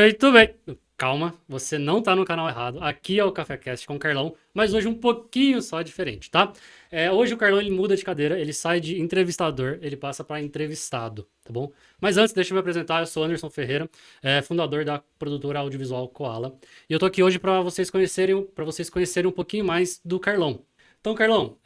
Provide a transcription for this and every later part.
Muito bem. Calma, você não tá no canal errado. Aqui é o CaféCast com o Carlão, mas hoje um pouquinho só diferente, tá? Hoje o Carlão ele muda de cadeira, ele sai de entrevistador, ele passa para entrevistado, tá bom? Mas antes, deixa eu me apresentar, eu sou Anderson Ferreira, fundador da produtora audiovisual Koala. E eu tô aqui hoje para vocês conhecerem um pouquinho mais do Carlão. Então, Carlão,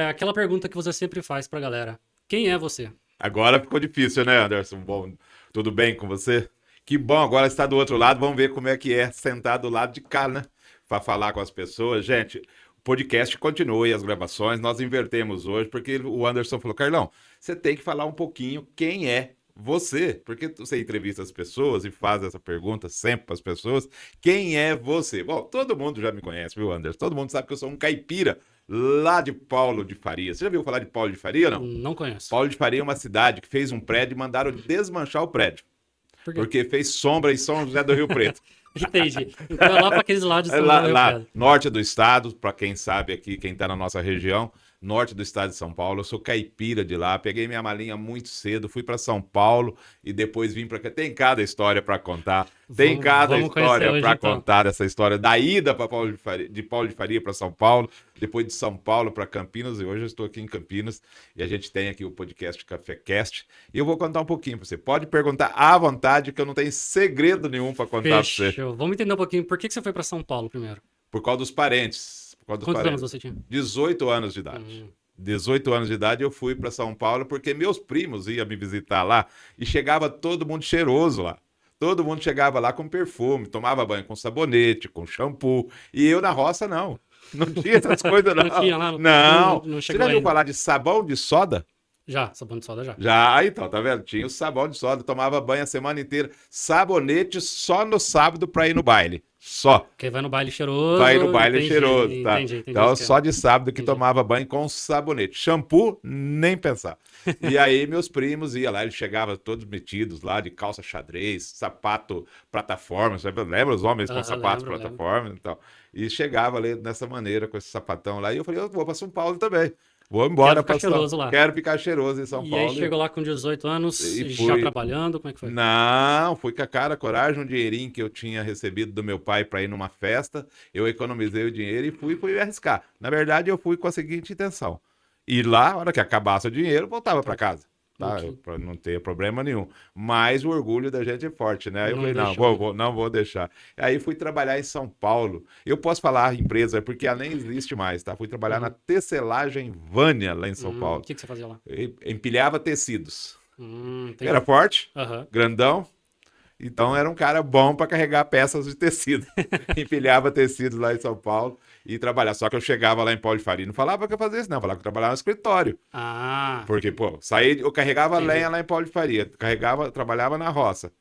aquela pergunta que você sempre faz pra galera. Quem é você? Agora ficou difícil, né, Anderson? Bom, tudo bem com você? Que bom, agora está do outro lado. Vamos ver como é que é sentar do lado de cá, né? Para falar com as pessoas. Gente, o podcast continua e as gravações. Nós invertemos hoje, porque o Anderson falou: Carlão, você tem que falar um pouquinho quem é você. Porque você entrevista as pessoas e faz essa pergunta sempre para as pessoas: quem é você? Bom, todo mundo já me conhece, viu, Anderson? Todo mundo sabe que eu sou um caipira lá de Paulo de Faria. Você já viu falar de Paulo de Faria, não? Não conheço. Paulo de Faria é uma cidade que fez um prédio e mandaram desmanchar o prédio, Por quê? porque fez sombra em São José do Rio Preto. Entendi. Então é lá para aqueles lados É do lá, Rio lá, Preto. norte do estado, para quem sabe aqui, quem está na nossa região, norte do estado de São Paulo. Eu sou caipira de lá, peguei minha malinha muito cedo, fui para São Paulo e depois vim para cá. Tem cada história para contar. Tem cada Vamos conhecer história hoje para então. contar dessa história da ida para Paulo de Faria para São Paulo, depois de São Paulo para Campinas, e hoje eu estou aqui em Campinas e a gente tem aqui o podcast CaféCast e eu vou contar um pouquinho para você. Pode perguntar à vontade que eu não tenho segredo nenhum para contar para você. Fechou. Vamos entender um pouquinho por que você foi para São Paulo primeiro. Por causa dos parentes. Por causa dos Quantos anos parentes. você tinha? 18 anos de idade. 18 anos de idade eu fui para São Paulo porque meus primos iam me visitar lá e chegava todo mundo cheiroso lá. Todo mundo chegava lá com perfume, tomava banho com sabonete, com shampoo. E eu na roça não. Não tinha essas coisas não. Não tinha lá? Não. Não Você chegou já viu ainda? falar de sabão de soda? Já, sabão de soda já. Já, então, tá vendo? Tinha o sabão de soda, tomava banho a semana inteira. Sabonete só no sábado pra ir no baile. Só. Porque vai no baile cheiroso. Vai no baile Entendi, cheiroso, tá? entendi o Então, esquema. só de sábado que Entendi. tomava banho com sabonete. Shampoo, nem pensar. E aí, meus primos iam lá, eles chegavam todos metidos lá, de calça xadrez, sapato plataforma. Você lembra os homens com sapatos Lembro. plataforma e tal? E chegava ali dessa maneira, com esse sapatão lá. E eu falei, eu vou para São Paulo também. Vou embora Quero ficar cheiroso lá. Quero ficar cheiroso em São E aí Paulo. chegou lá com 18 anos, E já fui. trabalhando, como é que foi? Não, fui com a cara, coragem, um dinheirinho que eu tinha recebido do meu pai para ir numa festa. Eu economizei o dinheiro e fui arriscar. Na verdade, eu fui com a seguinte intenção: ir lá, a hora que acabasse o dinheiro, voltava para casa. Tá? Ok. Para não ter problema nenhum. Mas o orgulho da gente é forte, né? Aí eu Não falei, não, deixou. não vou deixar. Aí fui trabalhar em São Paulo. Eu posso falar empresa, porque ela nem existe mais, tá? Fui trabalhar na tecelagem Vânia, lá em São O Paulo. que você fazia lá? Empilhava tecidos. Entendi. Era forte, Aham. grandão. Então era um cara bom para carregar peças de tecido. Empilhava tecidos lá em São Paulo e trabalhar. Só que eu chegava lá em Paulo de Faria, não falava que eu fazia isso, não. Falava que eu trabalhava no escritório. Ah, Porque, pô, eu carregava entendi. lenha lá em Paulo de Faria, trabalhava na roça.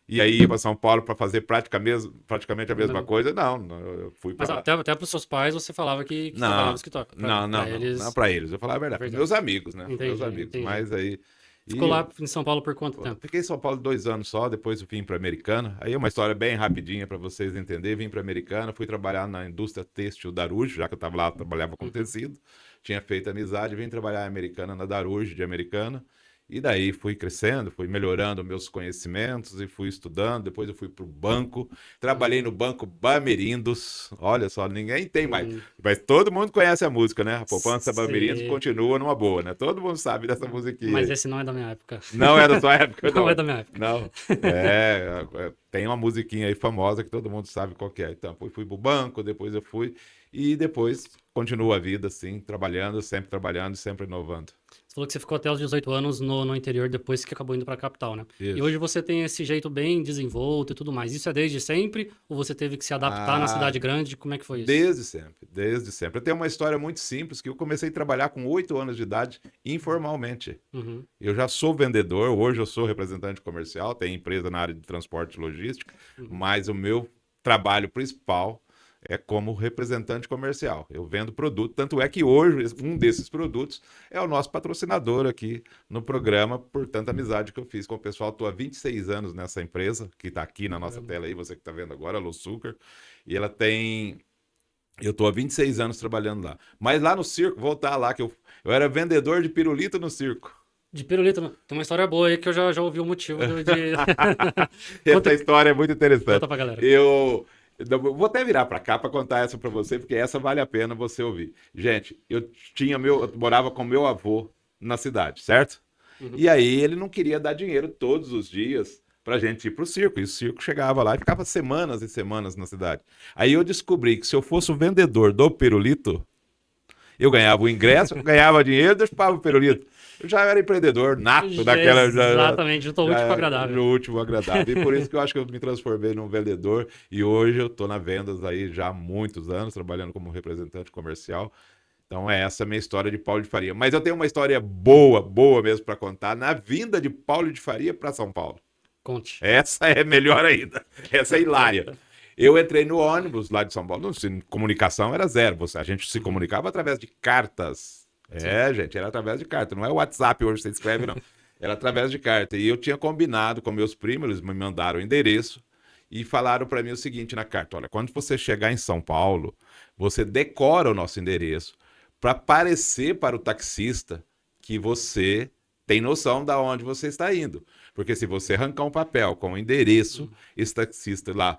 E aí ia para São Paulo para fazer praticamente a mesma coisa. Não, eu fui Mas para lá. até para os seus pais você falava que trabalhava no escritório. Não, Eles... não para eles. Eu falava a verdade. Verdade. Meus amigos, né? Entendi, Meus amigos. entendi. Mas aí. Ficou lá em São Paulo por quanto tempo? Fiquei em São Paulo 2 anos só, depois eu vim para Americana. Aí é uma história bem rapidinha para vocês entenderem. Vim para Americana, fui trabalhar na indústria têxtil Darujo, já que eu estava lá, eu trabalhava com tecido. Tinha feito amizade, vim trabalhar em Americana, na Darujo de Americana. E daí fui crescendo, fui melhorando meus conhecimentos e fui estudando. Depois eu fui para o banco, trabalhei no Banco Bamerindos. Olha só, ninguém tem mais. Mas todo mundo conhece a música, né? A poupança Bamerindos Sim. continua numa boa, né? Todo mundo sabe dessa musiquinha. Mas aí. esse não é da minha época. Não é da sua época, não. Não é da minha época. Não. Tem uma musiquinha aí famosa que todo mundo sabe qual que é. Então, fui pro banco, depois eu fui. E depois continua a vida, assim, trabalhando, sempre inovando. Você falou que você ficou até os 18 anos no interior depois que acabou indo para a capital, né? Isso. E hoje você tem esse jeito bem desenvolto e tudo mais. Isso é desde sempre? Ou você teve que se adaptar na cidade grande? Como é que foi isso? Desde sempre, desde sempre. Eu tenho uma história muito simples, que eu comecei a trabalhar com 8 anos de idade, informalmente. Uhum. Eu já sou vendedor, hoje eu sou representante comercial, tenho empresa na área de transporte e logística, mas o meu trabalho principal é como representante comercial. Eu vendo produto, tanto é que hoje um desses produtos é o nosso patrocinador aqui no programa, por tanta amizade que eu fiz com o pessoal. Estou há 26 anos nessa empresa, que está aqui na nossa tela aí, você que está vendo agora, a Losucar, e ela tem... Eu estou há 26 anos trabalhando lá. Mas lá no circo, voltar lá, que eu era vendedor de pirulito no circo. De pirulito, não. Tem uma história boa aí que eu já ouvi o motivo de... Essa Conta, história é muito interessante. conta pra galera. Eu vou até virar para cá para contar essa para você, porque essa vale a pena você ouvir. Gente, eu morava com meu avô na cidade, certo? Uhum. E aí ele não queria dar dinheiro todos os dias pra gente ir pro circo. E o circo chegava lá e ficava semanas e semanas na cidade. Aí eu descobri que se eu fosse o vendedor do pirulito, eu ganhava o ingresso, ganhava dinheiro, deixa o pirulito. Eu já era empreendedor nato daquela. Exatamente, eu tô útil com agradável. No último agradável. E por isso que eu acho que eu me transformei num vendedor. E hoje eu tô na vendas aí já há muitos anos, trabalhando como representante comercial. Então é essa a minha história de Paulo de Faria. Mas eu tenho uma história boa, boa mesmo para contar, na vinda de Paulo de Faria para São Paulo. Conte. Essa é melhor ainda. Essa é hilária. Eu entrei no ônibus lá de São Paulo. Comunicação era zero. A gente se comunicava através de cartas. É, gente, era através de carta. Não é o WhatsApp hoje você escreve, não. Era através de carta. E eu tinha combinado com meus primos, eles me mandaram o endereço e falaram para mim o seguinte na carta: olha, quando você chegar em São Paulo, você decora o nosso endereço para parecer para o taxista que você tem noção de onde você está indo. Porque se você arrancar um papel com o endereço, esse taxista lá,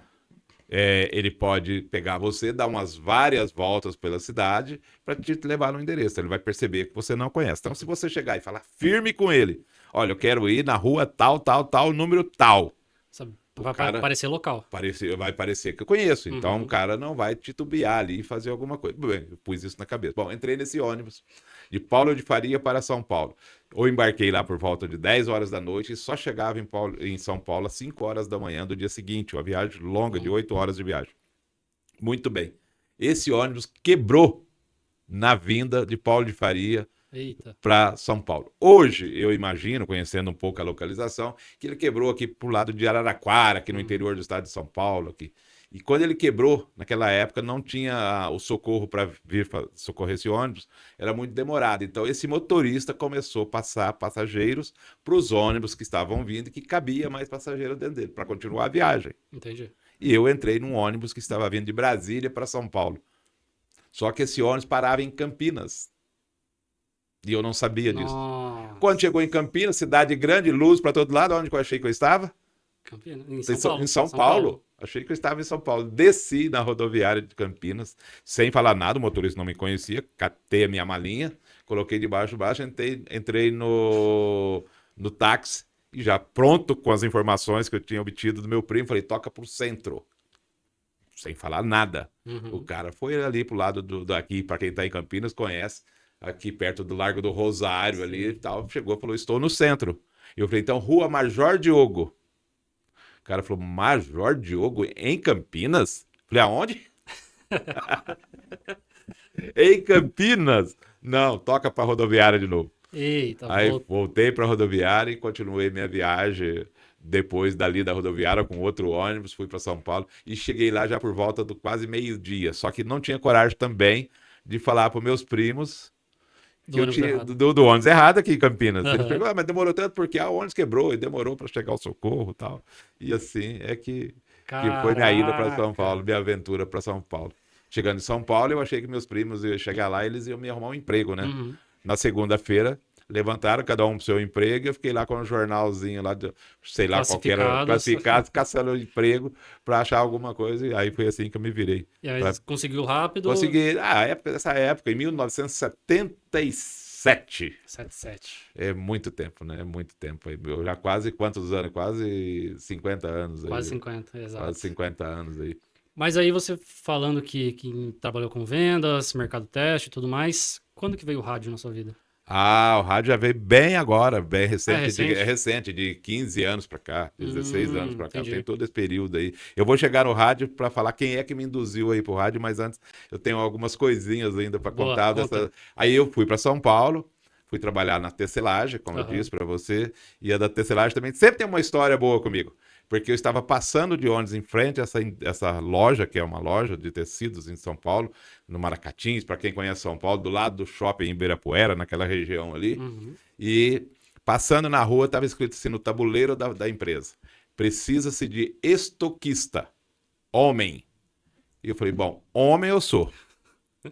ele pode pegar você, dar umas várias voltas pela cidade para te levar no endereço. Ele vai perceber que você não conhece. Então, se você chegar e falar firme com ele, olha, eu quero ir na rua tal, tal, tal, número tal. Sabe, O vai cara parecer local. vai parecer que eu conheço. Então Uhum. o cara não vai titubear ali e fazer alguma coisa. Bem, eu pus isso na cabeça. Bom, entrei nesse ônibus de Paulo de Faria para São Paulo. Eu embarquei lá por volta de 10 horas da noite e só chegava em São Paulo às 5 horas da manhã do dia seguinte. Uma viagem longa de 8 horas de viagem. Muito bem. Esse ônibus quebrou na vinda de Paulo de Faria Eita. para São Paulo. Hoje, eu imagino, conhecendo um pouco a localização, que ele quebrou aqui pro lado de Araraquara, aqui no interior do estado de São Paulo. Aqui. E quando ele quebrou, naquela época, não tinha o socorro para vir socorrer esse ônibus, era muito demorado. Então, esse motorista começou a passar passageiros para os ônibus que estavam vindo e que cabia mais passageiro dentro dele, para continuar a viagem. Entendi. E eu entrei num ônibus que estava vindo de Brasília para São Paulo. Só que esse ônibus parava em Campinas. E eu não sabia disso. Quando Nossa. chegou em Campinas, cidade grande, luz para todo lado, onde eu achei que eu estava? Campinas. Em São Paulo. Em São Paulo. Achei que eu estava em São Paulo. Desci na rodoviária de Campinas, sem falar nada, o motorista não me conhecia, catei a minha malinha, coloquei debaixo do baixo, entrei no táxi e já pronto com as informações que eu tinha obtido do meu primo, falei, toca pro centro. Sem falar nada. Uhum. O cara foi ali pro lado daqui, para quem está em Campinas, conhece, aqui perto do Largo do Rosário ali e tal, chegou e falou, estou no centro. Eu falei, então, Rua Major Diogo. O cara falou, Major Diogo em Campinas? Falei, aonde? Em Campinas? Não, toca pra rodoviária de novo. Eita, Aí voltei pra rodoviária e continuei minha viagem depois dali da rodoviária com outro ônibus, fui para São Paulo e cheguei lá já por volta do quase meio-dia. Só que não tinha coragem também de falar para meus primos que do eu ônibus tinha errado. do ônibus errado aqui em Campinas. Ele Aham. perguntou, mas demorou tanto porque o ônibus quebrou e demorou para chegar o socorro e tal. E assim é que foi minha ida para São Paulo, Caraca. minha aventura para São Paulo. Chegando em São Paulo, eu achei que meus primos iam chegar lá e eles iam me arrumar um emprego, né? Uhum. Na segunda-feira, levantaram cada um pro seu emprego e eu fiquei lá com um jornalzinho lá, sei lá, qualquer Classificados. classificado, caçando emprego para achar alguma coisa. E aí foi assim que eu me virei. E aí Pra conseguiu rápido. conseguir, nessa época, em 1977. 77. É muito tempo, né? É muito tempo. Eu já quase, quantos anos? Quase 50 anos aí. Quase 50, Quase exato. 50 anos aí. Mas aí você falando que trabalhou com vendas, mercado teste e tudo mais, quando que veio o rádio na sua vida? O rádio já veio bem agora, bem recente. recente? É recente, de 15 anos para cá, 16 anos para cá. Entendi. Tem todo esse período aí. Eu vou chegar no rádio para falar quem é que me induziu aí pro rádio, mas antes eu tenho algumas coisinhas ainda para Boa, contar. conta. Aí eu fui para São Paulo, fui trabalhar na tecelagem, como eu Aham. disse para você, e a da tecelagem também sempre tem uma história boa comigo. Porque eu estava passando de ônibus em frente a essa loja, que é uma loja de tecidos em São Paulo, no Maracatins, para quem conhece São Paulo, do lado do shopping em Ibirapuera, naquela região ali. Uhum. E passando na rua, estava escrito assim no tabuleiro da empresa: precisa-se de estoquista, homem. E eu falei, bom, homem eu sou.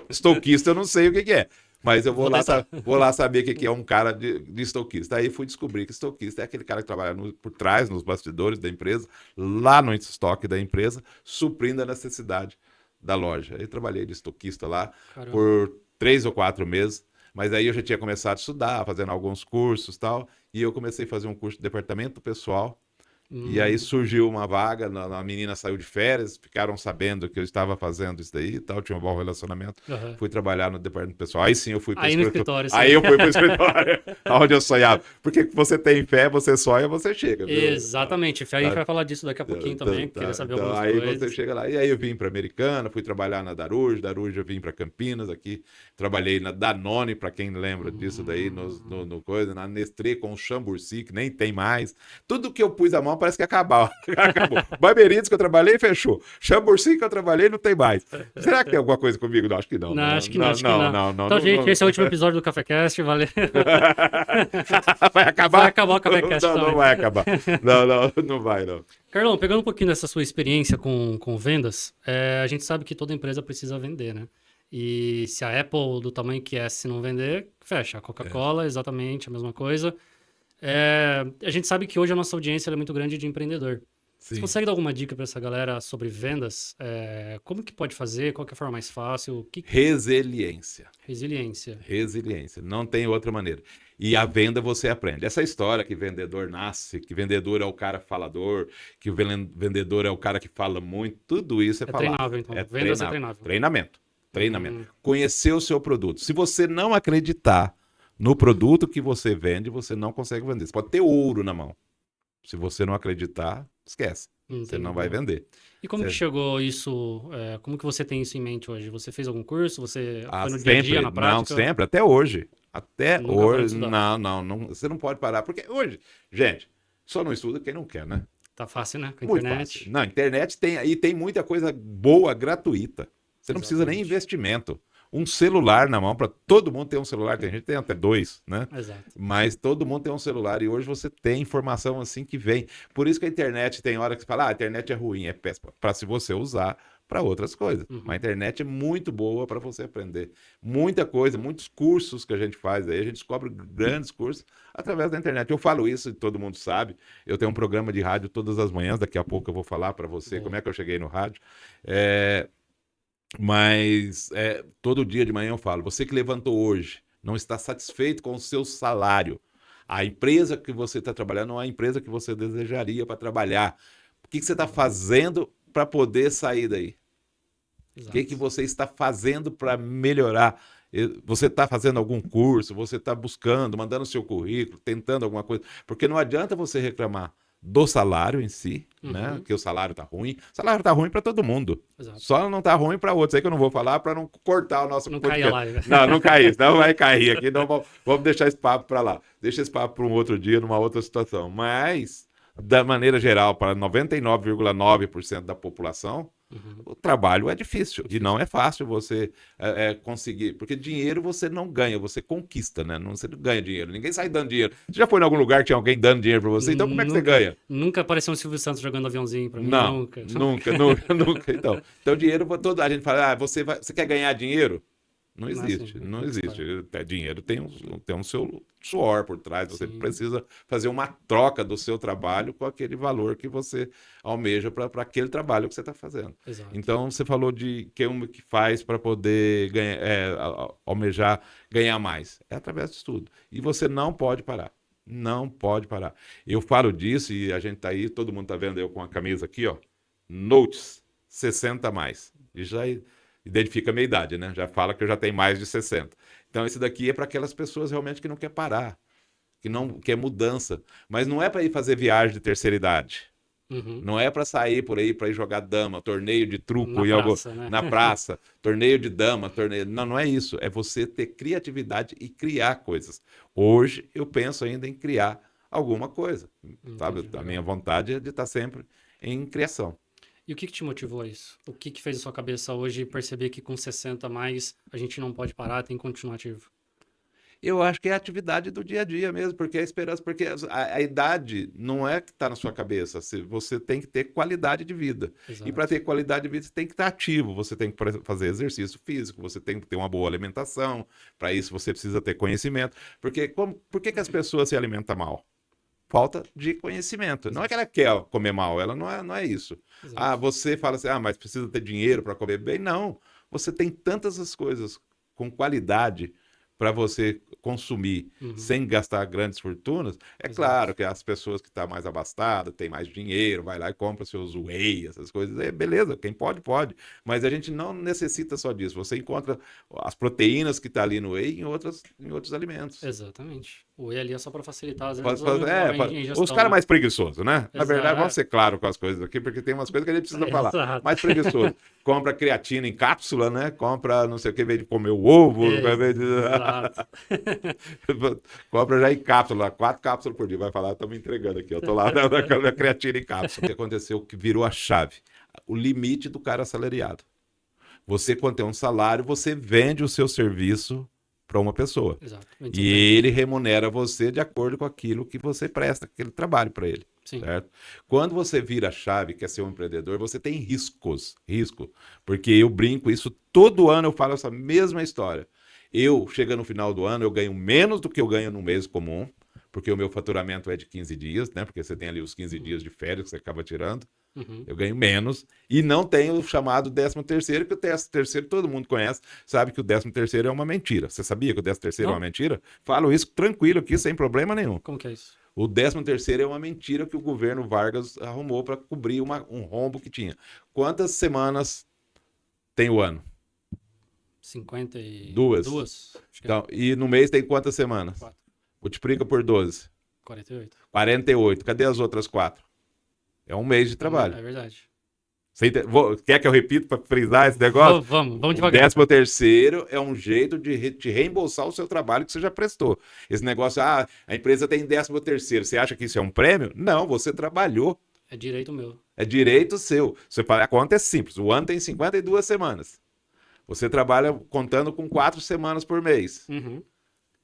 Estoquista eu não sei o que é. Mas eu Vou tentar. vou lá saber o que que é um cara de estoquista. Aí fui descobrir que estoquista é aquele cara que trabalha por trás, nos bastidores da empresa, lá no estoque da empresa, suprindo a necessidade da loja. Aí trabalhei de estoquista lá Caramba. por 3 ou 4 meses, mas aí eu já tinha começado a estudar, fazendo alguns cursos e tal, e eu comecei a fazer um curso de departamento pessoal. E aí Hum, surgiu uma vaga, a menina saiu de férias, ficaram sabendo que eu estava fazendo isso daí e tal, tinha um bom relacionamento. aham. Fui trabalhar no departamento pessoal. Aí sim eu fui para o Aí no escritório. escritório, sim. Aí eu fui para o escritório, onde eu sonhava. Porque você tem fé, você sonha, você chega, viu? Exatamente. A gente Tá, vai falar disso daqui a pouquinho também, queria saber então, algumas aí você coisas. chega lá. E aí eu vim para Americana, fui trabalhar na Darujo eu vim para Campinas aqui. Trabalhei na Danone, para quem lembra disso daí, no coisa, na Nestlé com o Chamburci, que nem tem mais. Tudo que eu pus a mão parece que acabou. Acabou. Barberitos que eu trabalhei, fechou. Chamburci que eu trabalhei, não tem mais. Será que tem alguma coisa comigo? Não, acho que não, Não, né? acho que não, acho que não. Então, Não, gente, não. esse é o último episódio do CafeCast, valeu. Vai Vai acabar? acabar o CafeCast Não, não também. vai acabar. Não vai, não. Carlão, pegando um pouquinho dessa sua experiência com vendas, a gente sabe que toda empresa precisa vender, né? E se a Apple, do tamanho que é, se não vender, fecha. A Coca-Cola, exatamente a mesma coisa. A gente sabe que hoje a nossa audiência ela é muito grande de empreendedor. Você Sim. consegue dar alguma dica para essa galera sobre vendas? Como que pode fazer? Qual que é a forma mais fácil? Resiliência. Resiliência. Resiliência. Não tem outra maneira. E a venda você aprende. Essa história que vendedor nasce, que vendedor é o cara falador, que o vendedor é o cara que fala muito, tudo isso é É falado. treinável, então. É Vendas é treinável. treinável. Treinamento. Treinamento. Hum, Conhecer o seu produto. Se você não acreditar no produto que você vende, você não consegue vender. Você pode ter ouro na mão. Se você não acreditar, esquece. Você não vai entendi. vender. E como que Você- chegou isso? Como que você tem isso em mente hoje? Você fez algum curso? Você foi no dia a dia, sempre, na não, prática? sempre, até hoje. Até Nunca parou de hoje, estudar. você não pode parar, porque hoje, gente, só não estuda quem não quer, né? Tá fácil, né? Com a Muito fácil. internet. Na internet tem muita coisa boa, gratuita. Você não precisa nem Exatamente. investimento. Um celular na mão, para todo mundo ter um celular, tem gente que tem até dois, né? Exato. Mas todo mundo tem um celular e hoje você tem informação assim que vem. Por isso que a internet tem hora que você fala, a internet é ruim, é péssima, para se você usar para outras coisas. Mas a Uhum. internet é muito boa para você aprender. Muita coisa, muitos cursos que a gente faz aí, a gente descobre grandes cursos através da internet. Eu falo isso e todo mundo sabe. Eu tenho um programa de rádio todas as manhãs, daqui a pouco eu vou falar para você como Boa. é que eu cheguei no rádio. É, mas todo dia de manhã eu falo: você que levantou hoje, não está satisfeito com o seu salário. A empresa que você está trabalhando não é a empresa que você desejaria para trabalhar. O que você está fazendo para poder sair daí? O que Exato. você está fazendo para melhorar? Você está fazendo algum curso? Você está buscando, mandando seu currículo, tentando alguma coisa? Porque não adianta você reclamar do salário em si, né? Uhum. Que o salário está ruim. O salário está ruim para todo mundo. Exato. Só não está ruim para outros. Aí que eu não vou falar para não cortar o nosso Não caia podcast. lá. Não, não cair, não vai cair aqui. Não, vamos deixar esse papo para lá. Deixa esse papo para um outro dia, numa outra situação. Mas, da maneira geral, para 99,9% da população, Uhum. o trabalho é difícil e Difícil. não é fácil você conseguir, porque dinheiro você não ganha, você conquista, né? Não, você não ganha dinheiro, ninguém sai dando dinheiro. Você já foi em algum lugar que tinha alguém dando dinheiro para você? Então como é que você Nunca, ganha? nunca apareceu um Silvio Santos jogando aviãozinho pra mim, Não, nunca. nunca, nunca, nunca. Então dinheiro, todo a gente fala, você quer ganhar dinheiro? Não Não é assim, existe, não outra existe. história. Dinheiro tem um seu suor por trás. Você Sim, precisa fazer uma troca do seu trabalho com aquele valor que você almeja para aquele trabalho que você está fazendo. exato. Então, você falou de que faz para poder ganhar, almejar ganhar mais. É através do estudo. E você não pode parar. Não pode parar. Eu falo disso e a gente está aí, todo mundo está vendo eu com a camisa aqui, ó. Notes 60 a mais. E já identifica a minha idade, né? Já fala que eu já tenho mais de 60. Então, esse daqui é para aquelas pessoas realmente que não quer parar, que não quer mudança. Mas não é para ir fazer viagem de terceira idade. Uhum. Não é para sair por aí para ir jogar dama, torneio de Na truco praça, né? na praça, torneio de dama, torneio. Não, não é isso. É você ter criatividade e criar coisas. Hoje eu penso ainda em criar alguma coisa. Sabe? Entendi, A minha legal. vontade é de estar sempre em criação. E o que te motivou a isso? O que fez a sua cabeça hoje perceber que com 60 a mais a gente não pode parar, tem que continuar ativo? Eu acho que é a atividade do dia a dia mesmo, porque é a esperança, porque a idade não é que está na sua cabeça. Você tem que ter qualidade de vida. E para Exato. ter qualidade de vida, você tem que estar ativo, você tem que fazer exercício físico, você tem que ter uma boa alimentação. Para isso, você precisa ter conhecimento. Porque por que as pessoas se alimentam mal? Falta de conhecimento. Não é Exato. que ela quer comer mal, ela não é isso. Ah, Exato. você fala assim, mas precisa ter dinheiro para comer bem. Não. Você tem tantas as coisas com qualidade para você consumir Uhum. sem gastar grandes fortunas. É Exato. claro que as pessoas que estão mais abastadas, têm mais dinheiro, vai lá e compra seus whey, essas coisas. É beleza, quem pode, pode. Mas a gente não necessita só disso. Você encontra as proteínas que estão ali no whey em outros alimentos. Exatamente. O whey ali é só para facilitar, às vezes, Faz- faz- é, a faz- Os ingestão, caras né? mais preguiçosos, né? Na verdade, vamos Exato. ser claros com as coisas aqui, porque tem umas coisas que a gente precisa falar. Exato. Mais preguiçoso. Compra creatina em cápsula, né? Compra não sei o que, em vez de comer o ovo, em vez de... Exato. compra já em cápsula, 4 cápsulas por dia. Vai falar, estamos entregando aqui. Eu tô lá na creatina em cápsula. O que aconteceu que virou a chave? O limite do cara assalariado. Você, quando tem um salário, você vende o seu serviço para uma pessoa. Exato. E ele remunera você de acordo com aquilo que você presta, aquele trabalho para ele. Sim. Certo? Quando você vira a chave, quer ser um empreendedor, você tem risco, porque eu brinco isso todo ano, eu falo essa mesma história. Eu, chega no final do ano, eu ganho menos do que eu ganho num mês comum, porque o meu faturamento é de 15 dias, né? Porque você tem ali os 15 dias de férias que você acaba tirando. Uhum. Eu ganho menos e não tenho o chamado 13º, que o 13º todo mundo conhece, sabe que o 13º é uma mentira. Você sabia que o 13º é uma Não? mentira? Falo isso tranquilo aqui, sem problema nenhum. Como que é isso? O 13º é uma mentira que o governo Vargas arrumou para cobrir um rombo que tinha. Quantas semanas tem o ano? 52? Duas. Acho que é Então, e no mês tem quantas semanas? 4. Multiplica por 12. 48. 48. Cadê as outras 4? É um mês de trabalho. É verdade. Quer que eu repita para frisar esse negócio? Vamos O devagar. 13º é um jeito de te reembolsar o seu trabalho que você já prestou. Esse negócio, a empresa tem 13º. Você acha que isso é um prêmio? Não, você trabalhou. É direito meu. É direito seu. A conta é simples. O ano tem 52 semanas. Você trabalha contando com 4 semanas por mês. Uhum.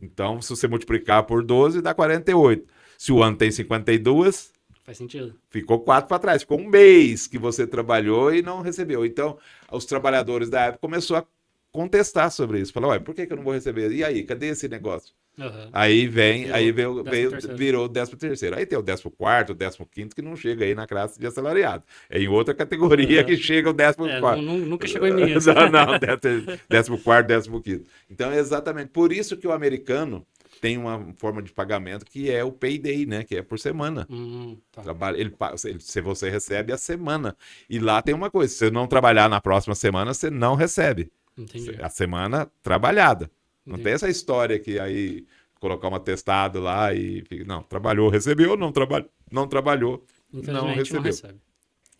Então, se você multiplicar por 12, dá 48. Se o ano tem 52, Faz sentido. ficou 4 para trás. Ficou um mês que você trabalhou e não recebeu. Então, os trabalhadores da época começaram a contestar sobre isso. Falaram, ué, por que eu não vou receber? E aí, cadê esse negócio? Uhum. Aí Virou 13º. virou o 13º. Aí tem o 14º, o 15º que não chega aí na classe de assalariado. É em outra categoria que chega o 14º. Nunca chegou em mim. Assim. Não, 14º, 15º. Então é exatamente por isso que o americano tem uma forma de pagamento que é o payday, né? Que é por semana. Tá. Se você recebe a semana. E lá tem uma coisa: se você não trabalhar na próxima semana, você não recebe. Entendi. A semana trabalhada. Não Entendi. tem essa história que aí colocar um atestado lá e fica, não, trabalhou, recebeu, não trabalhou, não Infelizmente recebeu. não recebe.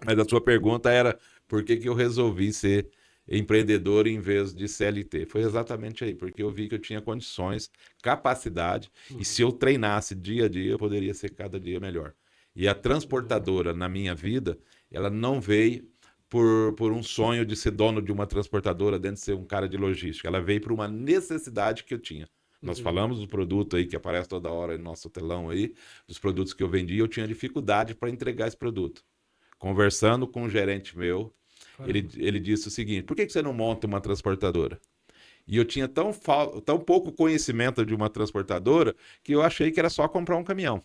Mas a sua pergunta era por que eu resolvi ser empreendedor em vez de CLT? Foi exatamente aí, porque eu vi que eu tinha condições, capacidade, e se eu treinasse dia a dia, eu poderia ser cada dia melhor. E a transportadora na minha vida, ela não veio por um sonho de ser dono de uma transportadora, dentro de ser um cara de logística. Ela veio por uma necessidade que eu tinha. Nós falamos do produto aí que aparece toda hora no nosso telão aí, dos produtos que eu vendi, eu tinha dificuldade para entregar esse produto. Conversando com um gerente meu, ele disse o seguinte: por que você não monta uma transportadora? E eu tinha tão pouco conhecimento de uma transportadora que eu achei que era só comprar um caminhão.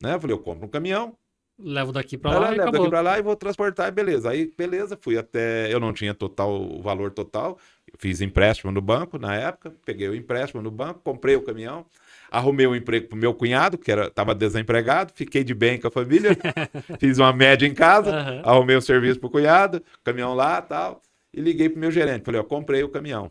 Né? Eu falei, eu compro um caminhão, Levo daqui pra lá e levo acabou. daqui para lá e vou transportar, beleza. Aí, beleza, fui até. Eu não tinha o valor total. Fiz empréstimo no banco na época, peguei o empréstimo no banco, comprei o caminhão, arrumei um emprego pro meu cunhado, que estava desempregado, fiquei de bem com a família, fiz uma média em casa, Uhum. arrumei o serviço pro cunhado, caminhão lá tal, e liguei pro meu gerente. Falei, ó, comprei o caminhão.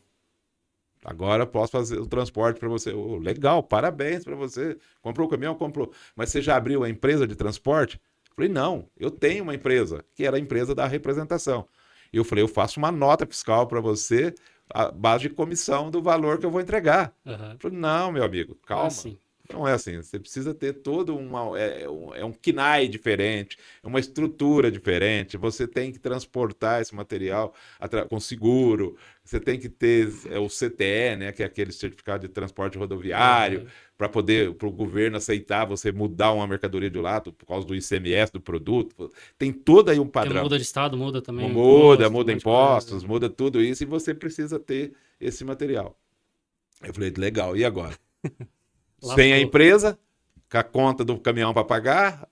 Agora posso fazer o transporte para você. Oh, legal, parabéns para você. Comprou o caminhão? Comprou. Mas você já abriu a empresa de transporte? Falei, não, eu tenho uma empresa, que era a empresa da representação. Eu falei, eu faço uma nota fiscal para você, a base de comissão do valor que eu vou entregar. Uhum. Falei, não, meu amigo, calma. Sim. Não é assim. Você precisa ter todo um KNAI diferente, é uma estrutura diferente. Você tem que transportar esse material com seguro. Você tem que ter o CTE, né, que é aquele certificado de transporte rodoviário, Aham. para o governo aceitar você mudar uma mercadoria de lado por causa do ICMS do produto. Tem todo aí um Porque padrão. muda de estado, muda também o Muda, imposto, um muda monte de coisa. impostos, muda tudo isso e você precisa ter esse material. Eu falei, legal, e agora? Sem a Lascou. empresa, com a conta do caminhão para pagar,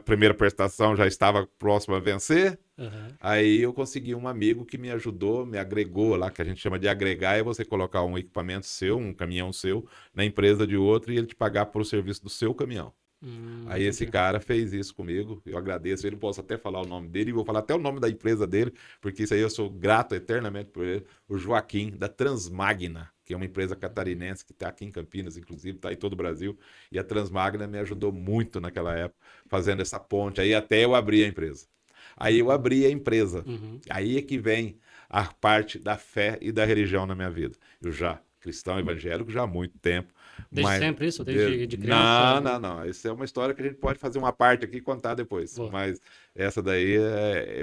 primeira prestação já estava próxima a vencer. Aham. Aí eu consegui um amigo que me ajudou, me agregou lá, que a gente chama de agregar, é você colocar um equipamento seu, um caminhão seu, na empresa de outro e ele te pagar por o serviço do seu caminhão. Aí esse Entendi. cara fez isso comigo, eu agradeço ele, posso até falar o nome dele, e vou falar até o nome da empresa dele, porque isso aí eu sou grato eternamente por ele, o Joaquim, da Transmagna, que é uma empresa catarinense que está aqui em Campinas, inclusive, está em todo o Brasil, e a Transmagna me ajudou muito naquela época, fazendo essa ponte aí, até eu abrir a empresa. Aí eu abri a empresa, Uhum. aí é que vem a parte da fé e da religião na minha vida. Eu já, cristão evangélico, já há muito tempo, Desde mas sempre isso? Desde criança? não, não, não. Isso é uma história que a gente pode fazer uma parte aqui e contar depois. Boa. Mas essa daí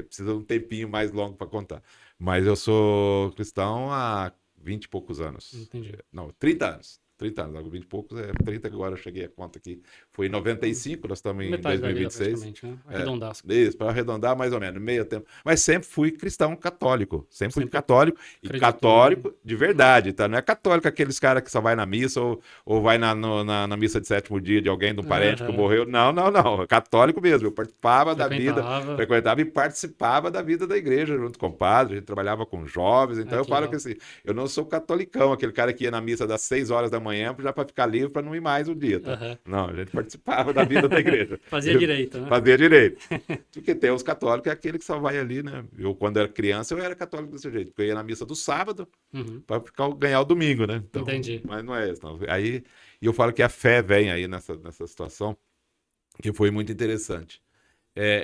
precisa de um tempinho mais longo para contar. Mas eu sou cristão há 20 e poucos anos. Entendi. Não, 30 anos. 30 anos, 20 e poucos, 30 que agora eu cheguei a conta aqui. Foi em 95, nós estamos em Metade da vida 2026. praticamente, né? É, Arredondaço. isso, para arredondar mais ou menos, meio tempo. Mas sempre fui cristão católico. Sempre fui Sempre católico. E acreditou. católico de verdade, tá? Não é católico aqueles caras que só vai na missa ou vai na missa de sétimo dia de alguém, de um parente que Aham. morreu. Não, não, não. Católico mesmo. Eu participava da vida, Frequentava. frequentava e participava da vida da igreja junto com o padre. A gente trabalhava com jovens. Então Ah, eu que falo que legal. assim, eu não sou catolicão, aquele cara que ia na missa das 6 horas da manhã já para ficar livre para não ir mais um dia, tá? Aham. Não, a gente participava da vida da igreja. Fazia direito, né? Fazia direito. Porque tem os católicos, é aquele que só vai ali, né? Eu, quando era criança, eu era católico desse jeito. Porque eu ia na missa do sábado Uhum. para ganhar o domingo, né? Então, Entendi. mas não é isso, não. Aí, e eu falo que a fé vem aí nessa situação, que foi muito interessante.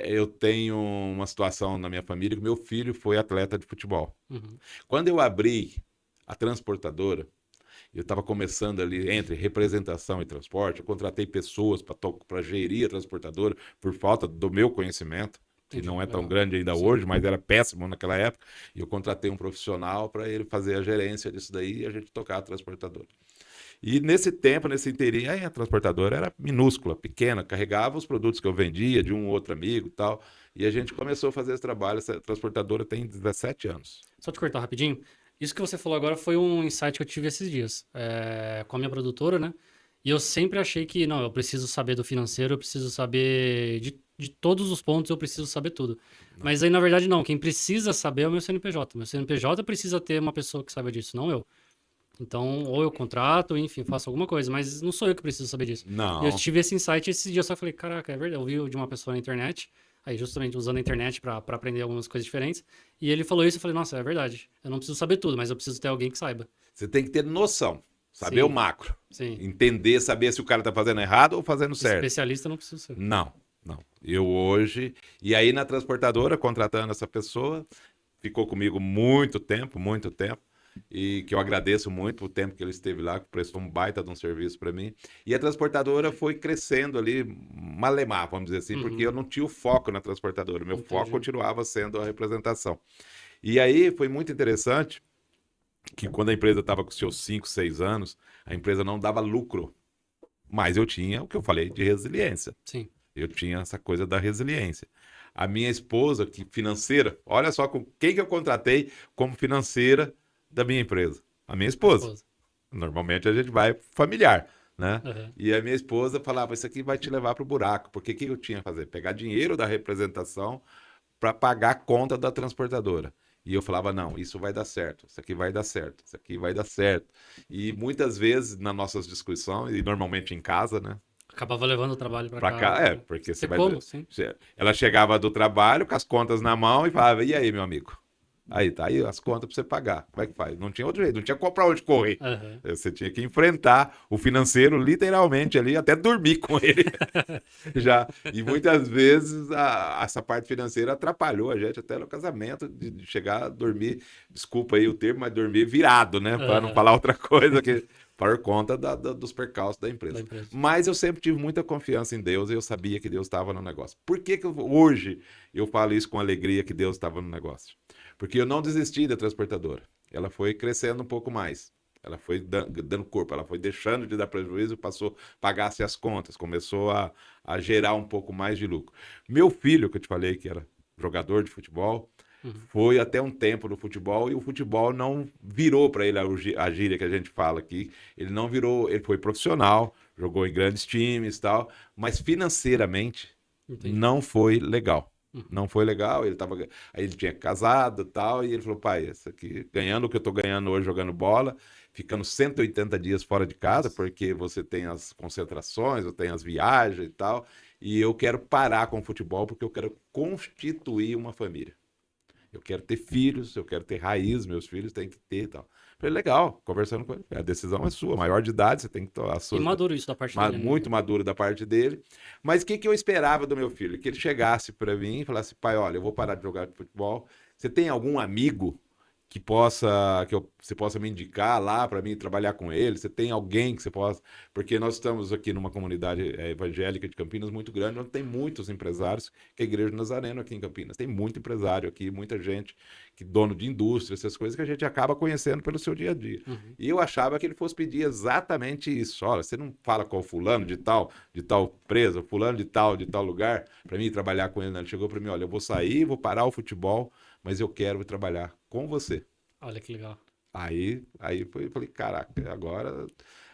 Eu tenho uma situação na minha família que meu filho foi atleta de futebol. Uhum. Quando eu abri a transportadora, eu estava começando ali entre representação e transporte. Eu contratei pessoas para gerir a transportadora por falta do meu conhecimento, que Entendi. não é tão Legal. grande ainda Sim. hoje, mas era péssimo naquela época. E eu contratei um profissional para ele fazer a gerência disso daí e a gente tocar a transportadora. E nesse tempo, nesse inteirinho, aí a transportadora era minúscula, pequena, carregava os produtos que eu vendia de um ou outro amigo e tal. E a gente começou a fazer esse trabalho. Essa transportadora tem 17 anos. Só te cortar rapidinho. Isso que você falou agora foi um insight que eu tive esses dias com a minha produtora, né? E eu sempre achei que, não, eu preciso saber do financeiro, eu preciso saber de todos os pontos, eu preciso saber tudo. Não. Mas aí, na verdade, não. Quem precisa saber é o meu CNPJ. Meu CNPJ precisa ter uma pessoa que saiba disso, não eu. Então, ou eu contrato, enfim, faço alguma coisa, mas não sou eu que preciso saber disso. E eu Não. tive esse insight esses dias, só falei, caraca, é verdade, eu vi de uma pessoa na internet, aí justamente usando a internet para aprender algumas coisas diferentes, e ele falou isso, eu falei, nossa, é verdade, eu não preciso saber tudo, mas eu preciso ter alguém que saiba. Você tem que ter noção, saber o Sim, macro. sim. Entender, saber se o cara tá fazendo errado ou fazendo certo. Especialista eu não preciso ser. Não, não. Eu hoje. E aí na transportadora, contratando essa pessoa, ficou comigo muito tempo, muito tempo. E que eu agradeço muito o tempo que ele esteve lá, que prestou um baita de um serviço para mim. E a transportadora foi crescendo ali, malemar, vamos dizer assim, porque Uhum, eu não tinha o foco na transportadora. Meu foco entendi. continuava sendo a representação. E aí foi muito interessante que quando a empresa estava com seus 5, 6 anos, a empresa não dava lucro. Mas eu tinha o que eu falei de resiliência. Sim, Eu tinha essa coisa da resiliência. A minha esposa, que financeira, olha só com quem que eu contratei como financeira da minha empresa. A minha a esposa. esposa. Normalmente a gente vai familiar, né? Aham, E a minha esposa falava, isso aqui vai te levar para o buraco. Porque o que eu tinha que fazer? Pegar dinheiro da representação para pagar a conta da transportadora. E eu falava, não, isso vai dar certo, isso aqui vai dar certo, isso aqui vai dar certo. E muitas vezes nas nossas discussões, e normalmente em casa, né? acabava levando o trabalho para Pra cá, casa. porque você Tem vai. como, sim. Ela chegava do trabalho com as contas na mão e falava, e aí, meu amigo? Aí, tá aí as contas pra você pagar. Como é que faz? Não tinha outro jeito, não tinha como pra onde correr. Aham. Você tinha que enfrentar o financeiro literalmente ali, até dormir com ele já. E muitas vezes essa parte financeira atrapalhou a gente até no casamento, de chegar a dormir, desculpa aí o termo, mas dormir virado, né? Para não Aham. falar outra coisa, que por conta dos percalços da Da empresa. empresa. Mas eu sempre tive muita confiança em Deus e eu sabia que Deus estava no negócio. Por que hoje eu falo isso com alegria que Deus estava no negócio? Porque eu não desisti da transportadora. Ela foi crescendo um pouco mais. Ela foi dando corpo, ela foi deixando de dar prejuízo, passou a pagar-se as contas, começou a gerar um pouco mais de lucro. Meu filho, que eu te falei que era jogador de futebol, foi até um tempo no futebol e o futebol não virou para ele a gíria que a gente fala aqui. Ele não virou, ele foi profissional, jogou em grandes times e tal, mas financeiramente Entendi. não foi legal. Uhum. Não foi legal, aí ele tinha casado e tal, e ele falou, pai, isso aqui, ganhando o que eu tô ganhando hoje jogando bola, ficando 180 dias fora de casa, porque você tem as concentrações, eu tenho as viagens e tal, e eu quero parar com o futebol porque eu quero constituir uma família. Eu quero ter filhos, eu quero ter raiz, meus filhos têm que ter e tal. Falei, legal, conversando com ele. A decisão é sua, maior de idade, você tem que tomar a E sua. maduro isso da parte dele, né? Muito maduro da parte dele. Mas o que, que eu esperava do meu filho? Que ele chegasse para mim e falasse, pai, olha, eu vou parar de jogar futebol. Você tem algum amigo você possa me indicar lá para mim trabalhar com ele? Você tem alguém que você possa? Porque nós estamos aqui numa comunidade evangélica de Campinas muito grande, onde tem muitos empresários, que é a Igreja Nazareno aqui em Campinas. Tem muito empresário aqui, muita gente, que dono de indústria, essas coisas que a gente acaba conhecendo pelo seu dia a dia. Uhum. E eu achava que ele fosse pedir exatamente isso. Olha, você não fala com o fulano de tal empresa, fulano de tal lugar, para mim trabalhar com ele. Ele chegou para mim, olha, eu vou sair, vou parar o futebol, mas eu quero trabalhar com você. Olha que legal. Falei, caraca, agora.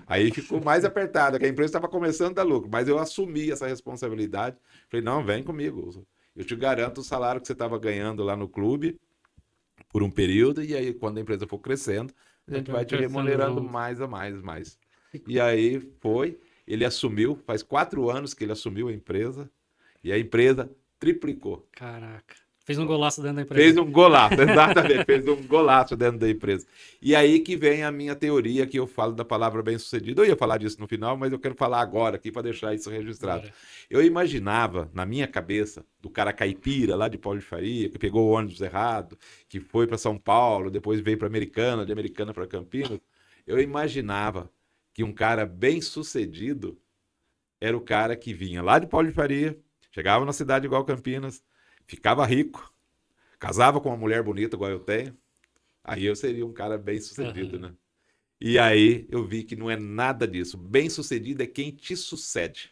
Aí ficou mais apertado, que a empresa estava começando a dar lucro, mas eu assumi essa responsabilidade. Falei, não, vem comigo. Eu te garanto o salário que você estava ganhando lá no clube por um período, e aí quando a empresa for crescendo, a gente vai te remunerando mais a mais. E aí ele assumiu, faz 4 anos que ele assumiu a empresa, e a empresa triplicou. Caraca. Fez um golaço dentro da empresa. Fez um golaço, exatamente, fez um golaço dentro da empresa. E aí que vem a minha teoria, que eu falo da palavra bem-sucedido. Eu ia falar disso no final, mas eu quero falar agora aqui para deixar isso registrado. Bora. Eu imaginava, na minha cabeça, do cara caipira lá de Paulo de Faria, que pegou o ônibus errado, que foi para São Paulo, depois veio para Americana, de Americana para Campinas. Eu imaginava que um cara bem-sucedido era o cara que vinha lá de Paulo de Faria, chegava na cidade igual Campinas, ficava rico, casava com uma mulher bonita igual eu tenho, aí eu seria um cara bem sucedido, né? E aí eu vi que não é nada disso. Bem sucedido é quem te sucede.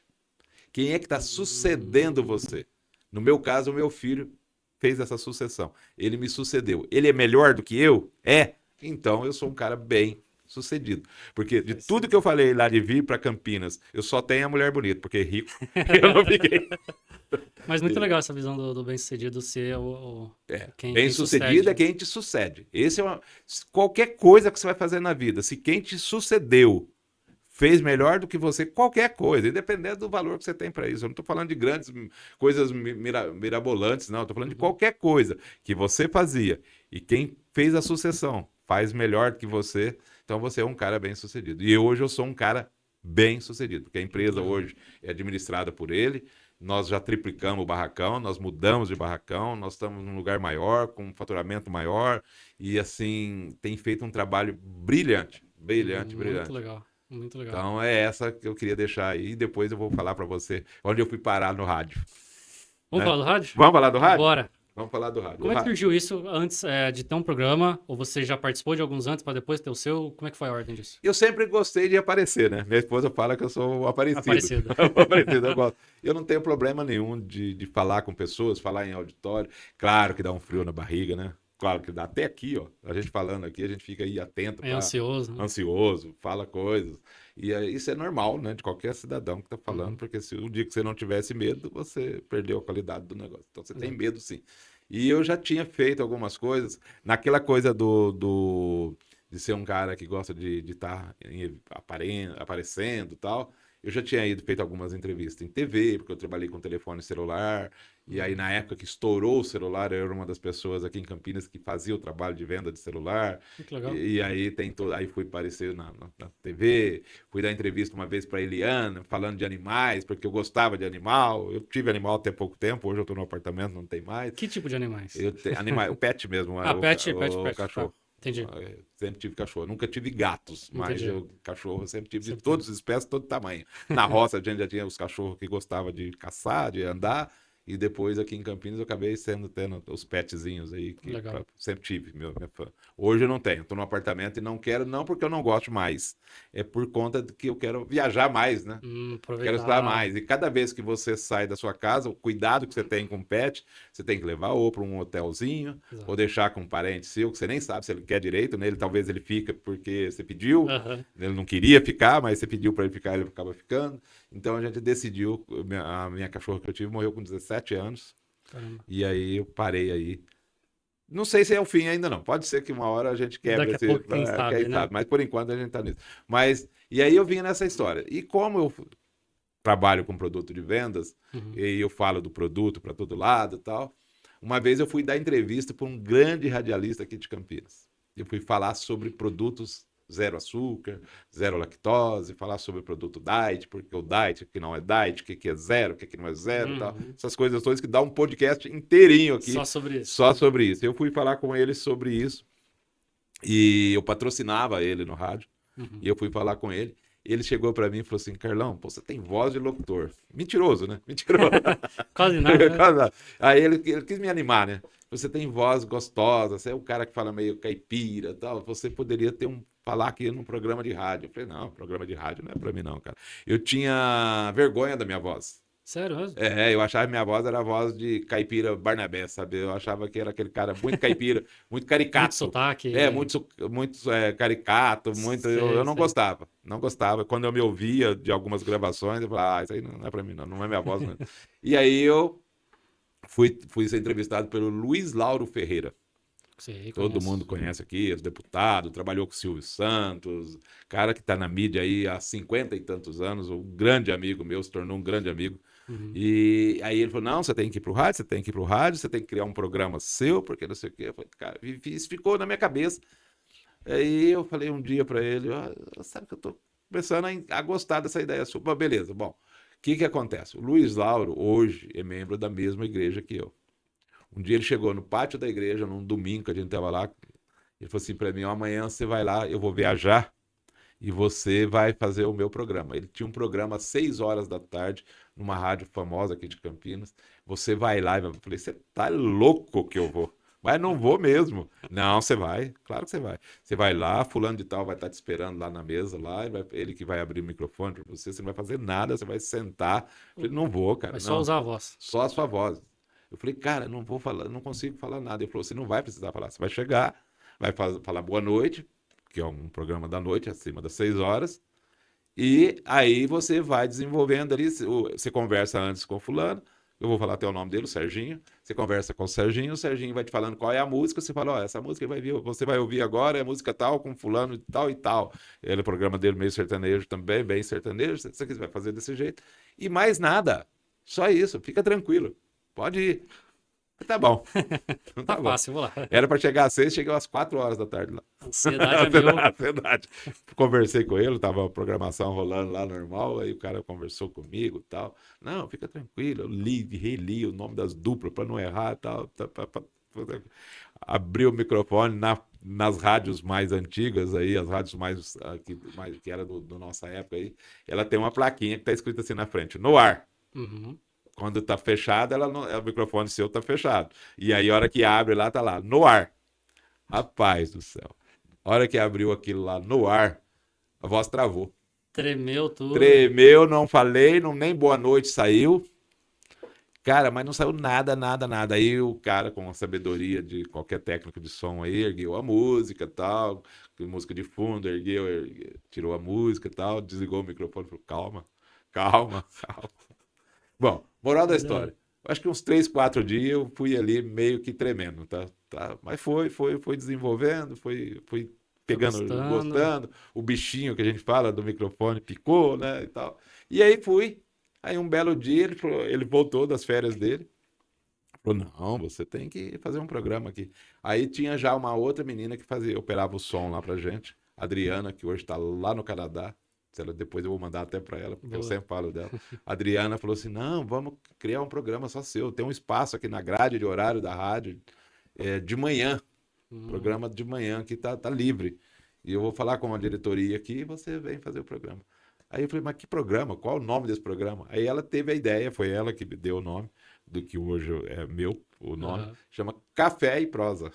Quem é que está sucedendo você? No meu caso, o meu filho fez essa sucessão. Ele me sucedeu. Ele é melhor do que eu? É. Então eu sou um cara bem sucedido. Porque de tudo que eu falei lá de vir para Campinas, eu só tenho a mulher bonita, porque rico eu não fiquei. Mas muito legal essa visão do bem-sucedido ser Bem sucedido é quem te sucede. Qualquer coisa que você vai fazer na vida, se quem te sucedeu fez melhor do que você, qualquer coisa, independente do valor que você tem para isso. Eu não estou falando de grandes coisas mirabolantes, não. Estou falando de qualquer coisa que você fazia e quem fez a sucessão faz melhor do que você, então você é um cara bem sucedido. E hoje eu sou um cara bem sucedido, porque a empresa hoje é administrada por ele. Nós já triplicamos o barracão, nós mudamos de barracão, nós estamos num lugar maior, com um faturamento maior, e assim, tem feito um trabalho brilhante. Muito legal, muito legal. Então é essa que eu queria deixar aí, e depois eu vou falar para você onde eu fui parar no rádio. Vamos falar do rádio? Vamos falar do rádio? Bora. Vamos falar do rádio. Como é que surgiu isso antes de ter um programa? Ou você já participou de alguns antes para depois ter o seu? Como é que foi a ordem disso? Eu sempre gostei de aparecer, né? Minha esposa fala que eu sou aparecido. Eu gosto. Eu não tenho problema nenhum de falar com pessoas, falar em auditório. Claro que dá um frio na barriga, né? Claro que dá. Até aqui, ó. A gente falando aqui, a gente fica aí atento. Ansioso. Né? Ansioso, fala coisas. E isso é normal, né? De qualquer cidadão que tá falando, porque se o dia que você não tivesse medo, você perdeu a qualidade do negócio. Então você tem medo, sim. E eu já tinha feito algumas coisas, naquela coisa de ser um cara que gosta de estar aparecendo e tal. Eu já tinha feito algumas entrevistas em TV, porque eu trabalhei com telefone celular. E aí, na época que estourou o celular, eu era uma das pessoas aqui em Campinas que fazia o trabalho de venda de celular. Que legal. E aí, aí fui aparecer na TV, fui dar entrevista uma vez para Eliana, falando de animais, porque eu gostava de animal. Eu tive animal até pouco tempo, hoje eu estou no apartamento, não tem mais. Que tipo de animais? O pet mesmo. Pet, o cachorro. Tá. Entendi. Sempre tive cachorro. Nunca tive gatos, mas Entendi. cachorro eu sempre tive de Sempre todas as espécies, todo tamanho. Na roça a gente já tinha os cachorros que gostavam de caçar, de andar. E depois aqui em Campinas eu acabei tendo os petzinhos aí que legal. sempre tive, minha fã. Hoje eu não tenho, estou no apartamento e não quero, não porque eu não gosto mais. É por conta de que eu quero viajar mais, né? Quero estudar Aproveitar. mais. E cada vez que você sai da sua casa, o cuidado que você tem com o pet, você tem que levar ou para um hotelzinho, ou Exato. deixar com um parente seu, que você nem sabe se ele quer direito, né? Ele, talvez ele fica porque você pediu, Aham. ele não queria ficar, mas você pediu para ele ficar, ele acaba ficando. Então a gente decidiu, a minha cachorra que eu tive morreu com 17 anos, Caramba. e aí eu parei aí. Não sei se é o fim ainda não. Pode ser que uma hora a gente quebre Daqui a esse, pouco, quem quem sabe, né? sabe, mas por enquanto a gente tá nisso. Mas e aí eu vinha nessa história. E como eu trabalho com produto de vendas, Uhum. e eu falo do produto para todo lado e tal. Uma vez eu fui dar entrevista para um grande radialista aqui de Campinas. Eu fui falar sobre produtos zero açúcar, zero lactose, falar sobre o produto diet, porque o diet, o que não é diet, o que é zero, o que não é zero e tal. Uhum. Essas coisas todas que dá um podcast inteirinho Só aqui sobre isso. só sobre isso. Eu fui falar com ele sobre isso e eu patrocinava ele no rádio. Uhum. E eu fui falar com ele. Ele chegou para mim e falou assim: Carlão, pô, você tem voz de locutor. Mentiroso, né? Mentiroso. Quase nada, né? Aí ele quis me animar, né? Você tem voz gostosa, você é o cara que fala meio caipira e tal. Você poderia ter falar aqui num programa de rádio. Eu falei: não, programa de rádio não é para mim, não, cara. Eu tinha vergonha da minha voz. Sério mesmo? Eu achava que minha voz era a voz de caipira Barnabé, sabe? Eu achava que era aquele cara muito caipira, muito Muito caricato. sotaque. Muito caricato, muito. Eu Sei, não sei. gostava, não gostava. Quando eu me ouvia de algumas gravações, eu falava, isso aí não é pra mim, não, não é minha voz, não. E aí eu fui ser entrevistado pelo Luiz Lauro Ferreira. Sei, Todo mundo conheço. conhece aqui, ex-deputado, trabalhou com o Silvio Santos, cara que está na mídia aí há 50 e tantos anos, um grande amigo meu, se tornou um grande amigo. Uhum. E aí ele falou: não, você tem que ir pro rádio, você tem que ir pro rádio, você tem que criar um programa seu, porque não sei o quê. Eu falei, cara, isso ficou na minha cabeça. Aí eu falei um dia para ele: sabe que eu tô começando a gostar dessa ideia sua. Mas beleza, bom. O que acontece? O Luiz Lauro, hoje, é membro da mesma igreja que eu. Um dia ele chegou no pátio da igreja, num domingo que a gente estava lá. Ele falou assim para mim: amanhã você vai lá, eu vou viajar e você vai fazer o meu programa. Ele tinha um programa às 6 horas da tarde, numa rádio famosa aqui de Campinas. Você vai lá e eu falei: você tá louco que eu vou? Mas não vou mesmo. Não, você vai. Claro que você vai. Você vai lá, fulano de tal vai estar te esperando lá na mesa, lá, ele que vai abrir o microfone para você, você não vai fazer nada, você vai sentar. Eu falei: não vou, cara, Vai só não. usar a voz. Só a sua voz. Eu falei: cara, não vou falar, não consigo falar nada. Ele falou: você não vai precisar falar, você vai chegar, vai falar boa noite, que é um programa da noite, acima das 6 horas, e aí você vai desenvolvendo ali, você conversa antes com o fulano, eu vou falar até o nome dele, o Serginho, você conversa com o Serginho vai te falando qual é a música, você fala: ó, essa música você vai ouvir agora, é música tal, com fulano tal e tal. Ele, o programa dele meio sertanejo também, bem sertanejo, se você quiser fazer desse jeito. E mais nada, só isso, fica tranquilo, pode ir. Tá bom, Tá tá bom. fácil, vou lá. Era para chegar às 6, cheguei às 4 horas da tarde lá. Ansiedade a mil. Verdade. Conversei com ele, tava a programação rolando lá normal, aí o cara conversou comigo e tal. Não, fica tranquilo, eu li, reli o nome das duplas para não errar e tal. Abri o microfone nas rádios mais antigas aí, as rádios que era do nossa época aí, ela tem uma plaquinha que tá escrita assim na frente: no ar. Uhum. Quando tá fechada, o microfone seu tá fechado. E aí, a hora que abre lá, tá lá, no ar. Rapaz do céu. A hora que abriu aquilo lá no ar, a voz travou. Tremeu tudo. Tremeu, não falei, não, nem boa noite saiu. Cara, mas não saiu nada, nada, nada. Aí o cara, com a sabedoria de qualquer técnico de som aí, ergueu a música e tal, música de fundo, tirou a música e tal, desligou o microfone e falou: calma, calma, calma. Bom, moral da Mas é, história. Acho que uns 3, 4 dias eu fui ali meio que tremendo, tá? Mas foi desenvolvendo, foi foi pegando, gostando. gostando. O bichinho que a gente fala do microfone picou, né, e tal. E aí fui. Aí um belo dia ele voltou das férias dele. Falou: não, você tem que fazer um programa aqui. Aí tinha já uma outra menina que operava o som lá pra gente, Adriana, que hoje está lá no Canadá. Depois eu vou mandar até para ela, porque eu Boa. sempre falo dela. A Adriana falou assim: não, vamos criar um programa só seu. Tem um espaço aqui na grade de horário da rádio de manhã. Programa de manhã que tá livre. E eu vou falar com a diretoria aqui e você vem fazer o programa. Aí eu falei, mas que programa? Qual o nome desse programa? Aí ela teve a ideia, foi ela que me deu o nome, do que hoje é meu, o nome, chama Café e Prosa.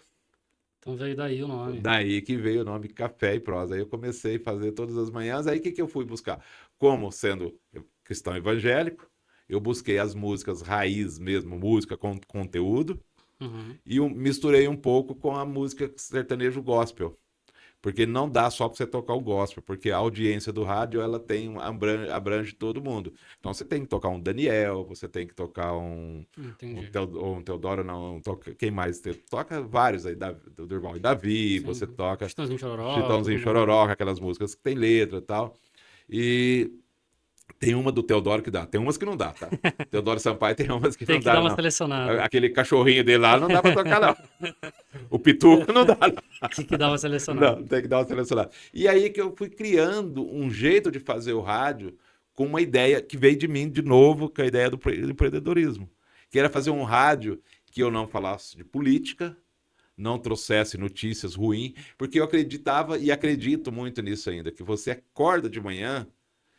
Então veio daí o nome. Daí que veio o nome Café e Prosa. Aí eu comecei a fazer todas as manhãs. Aí o que eu fui buscar? Como sendo cristão evangélico, eu busquei as músicas raiz mesmo, música com conteúdo, e misturei um pouco com a música sertanejo gospel. Porque não dá só para você tocar o gospel, porque a audiência do rádio ela tem abrange todo mundo. Então você tem que tocar um Daniel, você tem que tocar um Teodoro, não, toca, quem mais? Toca vários aí, do Durval e Davi, você toca Chitãozinho Chororó, aquelas músicas que tem letra e tal. E tem uma do Teodoro que dá, tem umas que não dá, tá? Teodoro Sampaio tem umas que não dá, tem que dar uma selecionada. Aquele cachorrinho dele lá não dá pra tocar, não. O Pituco não dá, não. Tem que dar uma selecionada. Não, tem que dar uma selecionada. E aí que eu fui criando um jeito de fazer o rádio com uma ideia que veio de mim de novo, com a ideia do empreendedorismo. Que era fazer um rádio que eu não falasse de política, não trouxesse notícias ruins, porque eu acreditava e acredito muito nisso ainda, que você acorda de manhã,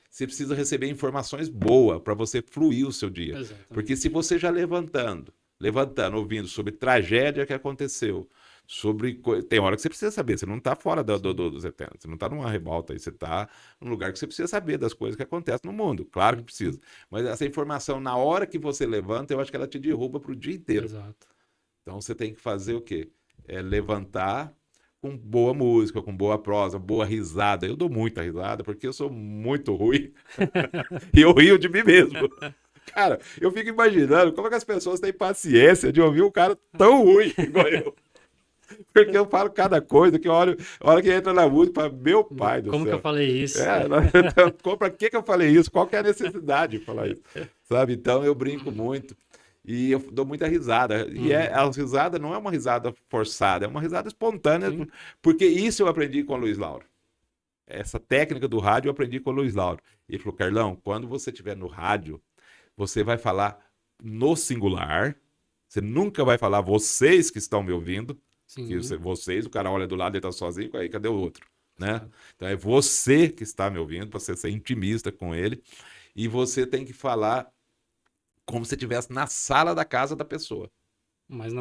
você precisa receber informações boas para você fluir o seu dia. Exatamente. Porque se você já levantando, ouvindo sobre tragédia que aconteceu, tem hora que você precisa saber, você não está fora dos eternos, você não está numa revolta aí, você está num lugar que você precisa saber das coisas que acontecem no mundo, claro que precisa. Mas essa informação, na hora que você levanta, eu acho que ela te derruba para o dia inteiro. Exato. Então você tem que fazer o quê? Levantar com boa música, com boa prosa, boa risada. Eu dou muita risada porque eu sou muito ruim e eu rio de mim mesmo. Cara, eu fico imaginando como é que as pessoas têm paciência de ouvir um cara tão ruim igual eu. Porque eu falo cada coisa que eu olho, a hora que entra na música, falo, meu pai do céu. Como que eu falei isso? Então, pra que eu falei isso? Qual que é a necessidade de falar isso? Sabe? Então eu brinco muito. E eu dou muita risada. E a risada não é uma risada forçada, é uma risada espontânea. Sim. Porque isso eu aprendi com o Luiz Lauro. Essa técnica do rádio eu aprendi com o Luiz Lauro. E ele falou, Carlão, quando você estiver no rádio, você vai falar no singular. Você nunca vai falar vocês que estão me ouvindo. Que vocês, o cara olha do lado e está sozinho, aí cadê o outro? Né? Então é você que está me ouvindo, para você ser intimista com ele. E você tem que falar como se estivesse na sala da casa da pessoa. Mais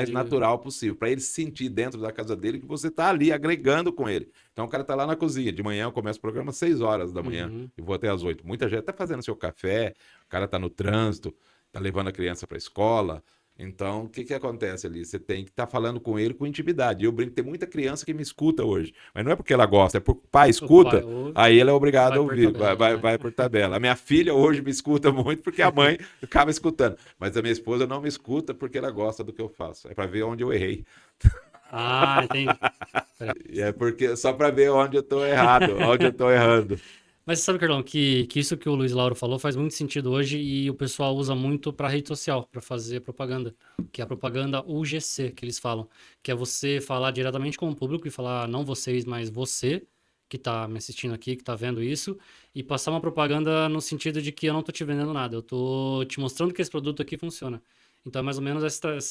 natural possível. Para ele sentir dentro da casa dele que você está ali agregando com ele. Então o cara está lá na cozinha. De manhã eu começo o programa às 6 horas da manhã e vou até às 8. Muita gente está fazendo seu café, o cara está no trânsito, está levando a criança para a escola. Então, o que acontece ali? Você tem que estar falando com ele com intimidade. Eu brinco, tem muita criança que me escuta hoje. Mas não é porque ela gosta, é porque o pai escuta, aí ele é obrigado a ouvir, vai por tabela. A minha filha hoje me escuta muito porque a mãe acaba escutando. Mas a minha esposa não me escuta porque ela gosta do que eu faço. É para ver onde eu errei. Ah, entendi. É porque só para ver onde eu estou errado, onde eu estou errando. Mas você sabe, Carlão, que isso que o Luiz Lauro falou faz muito sentido hoje e o pessoal usa muito para rede social, para fazer propaganda, que é a propaganda UGC, que eles falam, que é você falar diretamente com o público e falar não vocês, mas você que está me assistindo aqui, que está vendo isso, e passar uma propaganda no sentido de que eu não estou te vendendo nada, eu estou te mostrando que esse produto aqui funciona. Então é mais ou menos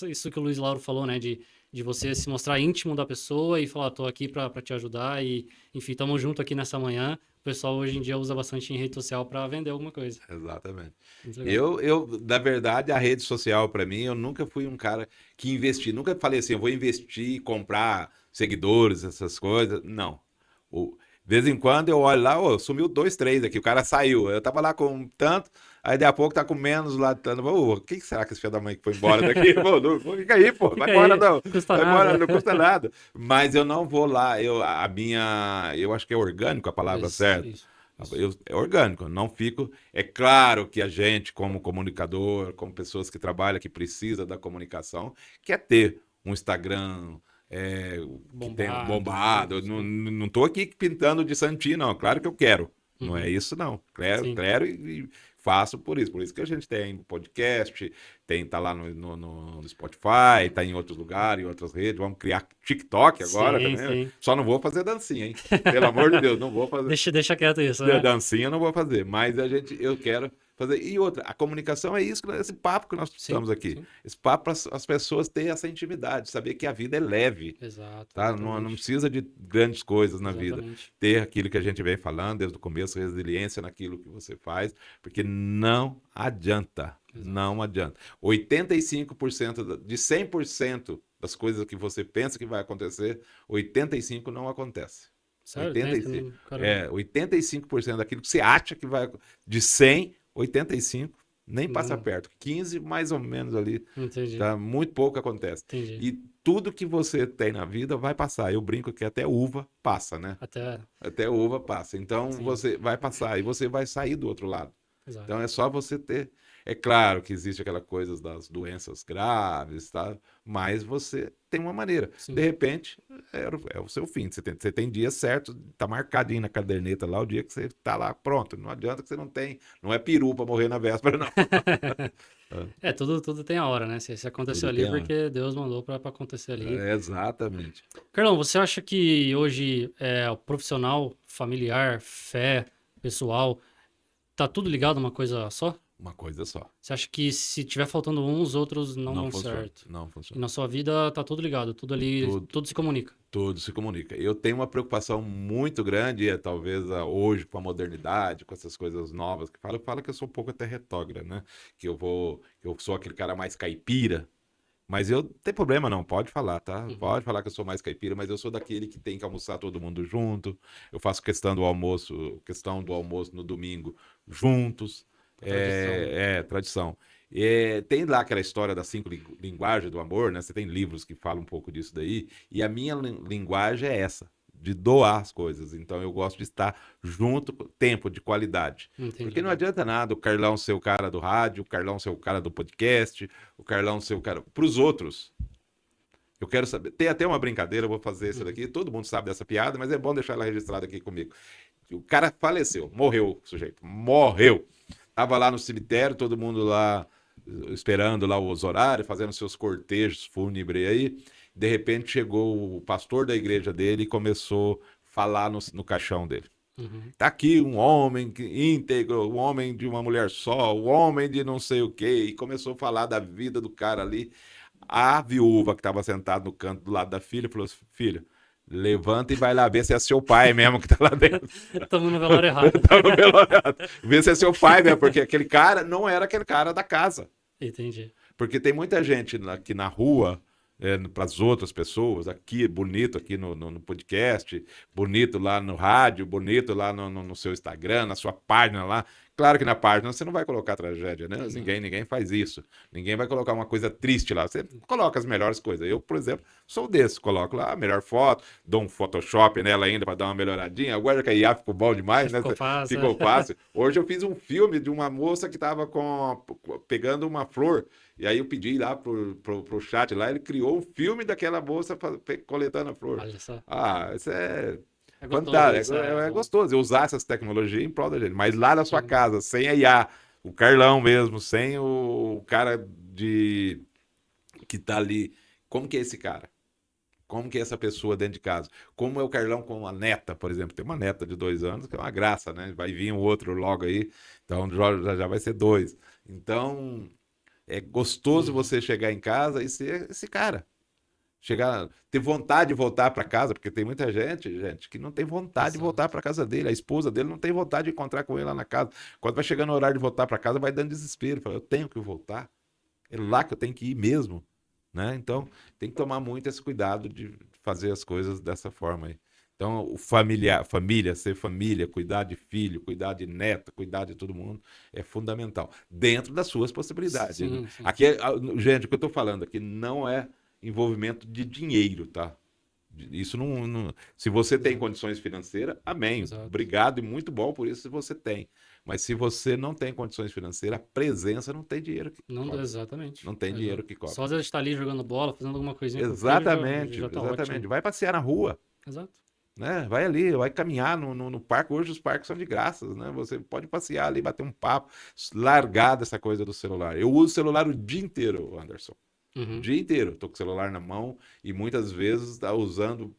isso que o Luiz Lauro falou, né, de você se mostrar íntimo da pessoa e falar, tô aqui para te ajudar e, enfim, tamo junto aqui nessa manhã. O pessoal hoje em dia usa bastante em rede social para vender alguma coisa. Exatamente. Na verdade, a rede social, para mim, eu nunca fui um cara que investi. Nunca falei assim, eu vou investir, comprar seguidores, essas coisas. Não. De vez em quando eu olho lá, sumiu 2, 3 aqui, o cara saiu. Eu tava lá com tanto, aí daqui a pouco tá com menos lá. Quem será que esse filho da mãe que foi embora daqui? Fica aí, pô. Vai embora, não. Vai embora, não custa nada. Mas eu não vou lá. Eu acho que é orgânico a palavra certa. Isso. É orgânico, não fico. É claro que a gente, como comunicador, como pessoas que trabalham, que precisa da comunicação, quer ter um Instagram bombado. Não estou aqui pintando de santinho, não. Claro que eu quero. Não é isso, não. Quero e faço por isso. Por isso que a gente tem podcast, tá lá no Spotify, tá em outros lugares, em outras redes. Vamos criar TikTok agora também. Só não vou fazer dancinha, hein? Pelo amor de Deus, não vou fazer. Deixa quieto isso, né? Dancinha eu não vou fazer. Mas eu quero fazer. E outra, a comunicação é isso, esse papo que nós Sim, estamos aqui. sim. Esse papo para as pessoas terem essa intimidade, saber que a vida é leve, Exato, tá? Não exatamente. precisa de grandes coisas na vida. Exatamente. Ter aquilo que a gente vem falando desde o começo, resiliência naquilo que você faz, porque não adianta. Exato. Não adianta. 85% de 100% das coisas que você pensa que vai acontecer, 85% não acontece. Sério, tem, 85%. caramba. 85% daquilo que você acha que vai. De 100, 85 nem passa Não, perto. 15 mais ou menos ali. entendi, Tá? Muito pouco acontece. entendi. E tudo que você tem na vida vai passar. Eu brinco que até uva passa, né? Até, Até uva passa. Então sim, você vai passar e você vai sair do outro lado. exato. Então é só você ter. É claro que existe aquela coisa das doenças graves, tá? Mas você tem uma maneira. De Sim. repente, é o seu fim. Você tem dia certo, tá marcadinho na caderneta lá o dia que você tá lá pronto. Não adianta que você não tem. Não é peru pra morrer na véspera, não. É, tudo tem a hora, né? Se aconteceu Tudo ali, tem é a hora. porque Deus mandou pra acontecer ali. Exatamente. Carlão, você acha que hoje o profissional, familiar, fé, pessoal, tá tudo ligado a uma coisa só? Uma coisa só. Você acha que se tiver faltando um, os outros não Não dão funciona. certo? Não E funciona. na sua vida tá tudo ligado, tudo ali, Tudo. tudo se comunica. Tudo se comunica. Eu tenho uma preocupação muito grande, talvez hoje, com a modernidade, com essas coisas novas que falo que eu sou um pouco até retrógrado, né? Que eu sou aquele cara mais caipira, mas eu não tem problema não, pode falar, tá? Uhum. Pode falar que eu sou mais caipira, mas eu sou daquele que tem que almoçar todo mundo junto. Eu faço questão do almoço no domingo juntos. Tradição, né? Tradição. Tem lá aquela história das 5 linguagens do amor, né? Você tem livros que falam um pouco disso daí. E a minha linguagem é essa, de doar as coisas. Então eu gosto de estar junto, tempo de qualidade. Porque Entendi. não adianta nada o Carlão ser o cara do rádio, o Carlão ser o cara do podcast, o Carlão ser o cara. Para os outros, eu quero saber. Tem até uma brincadeira, eu vou fazer essa Uhum. daqui. Todo mundo sabe dessa piada, mas é bom deixar ela registrada aqui comigo. O cara faleceu, morreu o sujeito, morreu. Tava lá no cemitério, todo mundo lá esperando lá os horários, fazendo seus cortejos fúnebres aí. De repente chegou o pastor da igreja dele e começou a falar no caixão dele. Uhum. Tá aqui um homem íntegro, um homem de uma mulher só, um homem de não sei o quê. E começou a falar da vida do cara ali. A viúva que estava sentada no canto do lado da filha falou assim: filho, levanta e vai lá ver se é seu pai mesmo que tá lá dentro. Estamos no velório errado. Tá no velório. Vê se é seu pai mesmo, porque aquele cara não era aquele cara da casa. Entendi. Porque tem muita gente aqui na rua, para as outras pessoas, aqui, bonito aqui no podcast, bonito lá no rádio, bonito lá no seu Instagram, na sua página lá. Claro que na página você não vai colocar tragédia, né? Exato. Ninguém faz isso. Ninguém vai colocar uma coisa triste lá. Você coloca as melhores coisas. Eu, por exemplo, sou desse. Coloco lá a melhor foto, dou um Photoshop nela ainda para dar uma melhoradinha. Agora que a IA ficou bom demais, né? Ficou fácil. Ficou fácil. Hoje eu fiz um filme de uma moça que estava pegando uma flor. E aí eu pedi lá pro chat lá, ele criou um filme daquela moça coletando a flor. Olha só. Ah, isso é É gostoso fantástico, isso, é bom. gostoso eu usar essas tecnologias em prol da gente. Mas lá na sua Sim. casa, sem a IA, o Carlão mesmo, sem o cara que tá ali, como que é esse cara? Como que é essa pessoa dentro de casa? Como é o Carlão com a neta, por exemplo? Tem uma neta de 2 anos, que é uma graça, né? Vai vir um outro logo aí, então já vai ser 2. Então, é gostoso Uhum. você chegar em casa e ser esse cara. Chegar, ter vontade de voltar para casa, porque tem muita gente, que não tem vontade de voltar Exato. para casa dele. A esposa dele não tem vontade de encontrar com ele lá na casa. Quando vai chegando o horário de voltar para casa, vai dando desespero. Fala, eu tenho que voltar. É lá que eu tenho que ir mesmo, né? Então, tem que tomar muito esse cuidado de fazer as coisas dessa forma aí. Então, família, ser família, cuidar de filho, cuidar de neto, cuidar de todo mundo, é fundamental. Dentro das suas possibilidades, né? Sim, sim. Aqui, gente, o que eu estou falando aqui não é envolvimento de dinheiro, tá? Isso se você tem Exato. condições financeiras, amém. Exato. Obrigado e muito bom por isso se você tem. Mas se você não tem condições financeiras, a presença não tem dinheiro que Não, cobre. exatamente. Não tem dinheiro Exato. que cobre. Só às vezes estar ali jogando bola, fazendo alguma coisinha com o filho, Exatamente, já tá exatamente. ótimo. Vai passear na rua, Exato. né? Vai ali, vai caminhar no parque. Hoje os parques são de graças, né? Você pode passear ali, bater um papo, largar dessa coisa do celular. Eu uso o celular o dia inteiro, Anderson. O Uhum. dia inteiro, tô com o celular na mão e muitas vezes tá usando,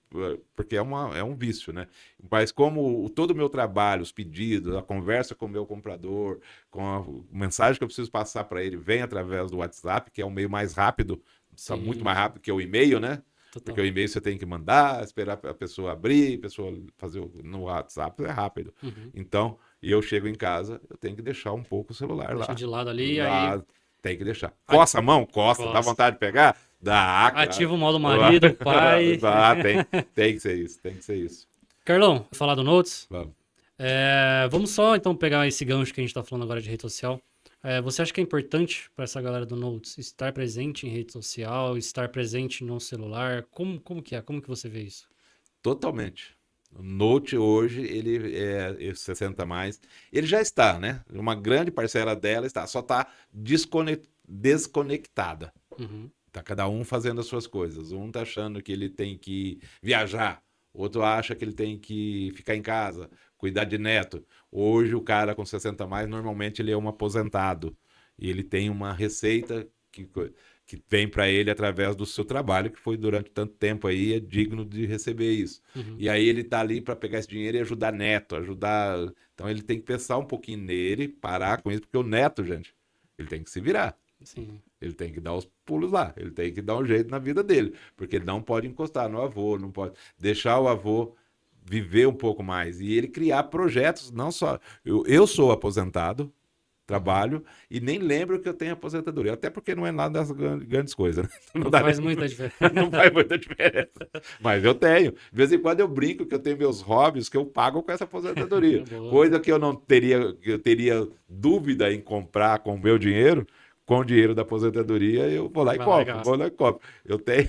porque é um vício, né? Mas como todo o meu trabalho, os pedidos, a conversa com o meu comprador, com a mensagem que eu preciso passar para ele, vem através do WhatsApp, que é um meio mais rápido, tá muito Sim, mais rápido que o e-mail, né? Porque total. o e-mail você tem que mandar, esperar a pessoa abrir, a pessoa fazer no WhatsApp é rápido. Uhum. Então, eu chego em casa, eu tenho que deixar um pouco o celular Deixa lá. de lado ali, aí Lá, tem que deixar. a- Coça a mão? Coça. Dá gosto. vontade de pegar? Dá, Ativa cara. o modo marido, pai. Dá, tem que ser isso, tem que ser isso. Carlão, falar do Notes. Vamos. Vamos só então pegar esse gancho que a gente tá falando agora de rede social. Você acha que é importante para essa galera do Notes estar presente em rede social, estar presente no celular? Como que é? Como que você vê isso? Totalmente. O Note hoje, ele é 60 mais. Ele já está, né? Uma grande parcela dela está, só está desconectada. Uhum. Tá cada um fazendo as suas coisas. Um tá achando que ele tem que viajar, outro acha que ele tem que ficar em casa, cuidar de neto. Hoje o cara com 60 a mais, normalmente ele é um aposentado e ele tem uma receita que vem para ele através do seu trabalho, que foi durante tanto tempo aí, é digno de receber isso. Uhum. E aí ele tá ali para pegar esse dinheiro e ajudar neto, ajudar. Então ele tem que pensar um pouquinho nele, parar com isso, porque o neto, gente, ele tem que se virar. Sim. Ele tem que dar os pulos lá, ele tem que dar um jeito na vida dele, porque ele não pode encostar no avô, não pode deixar o avô viver um pouco mais e ele criar projetos, não só. Eu sou aposentado, Uhum. trabalho e nem lembro que eu tenho aposentadoria, até porque não é nada das grandes coisas, né? Não Não dá nem, faz muita diferença. não faz muita diferença. Mas eu tenho. De vez em quando eu brinco que eu tenho meus hobbies que eu pago com essa aposentadoria. Boa. Coisa que eu teria dúvida em comprar com o meu dinheiro. Com o dinheiro da aposentadoria, eu vou lá e Vai lá e compro, vou gasta. lá e compro. Eu tenho,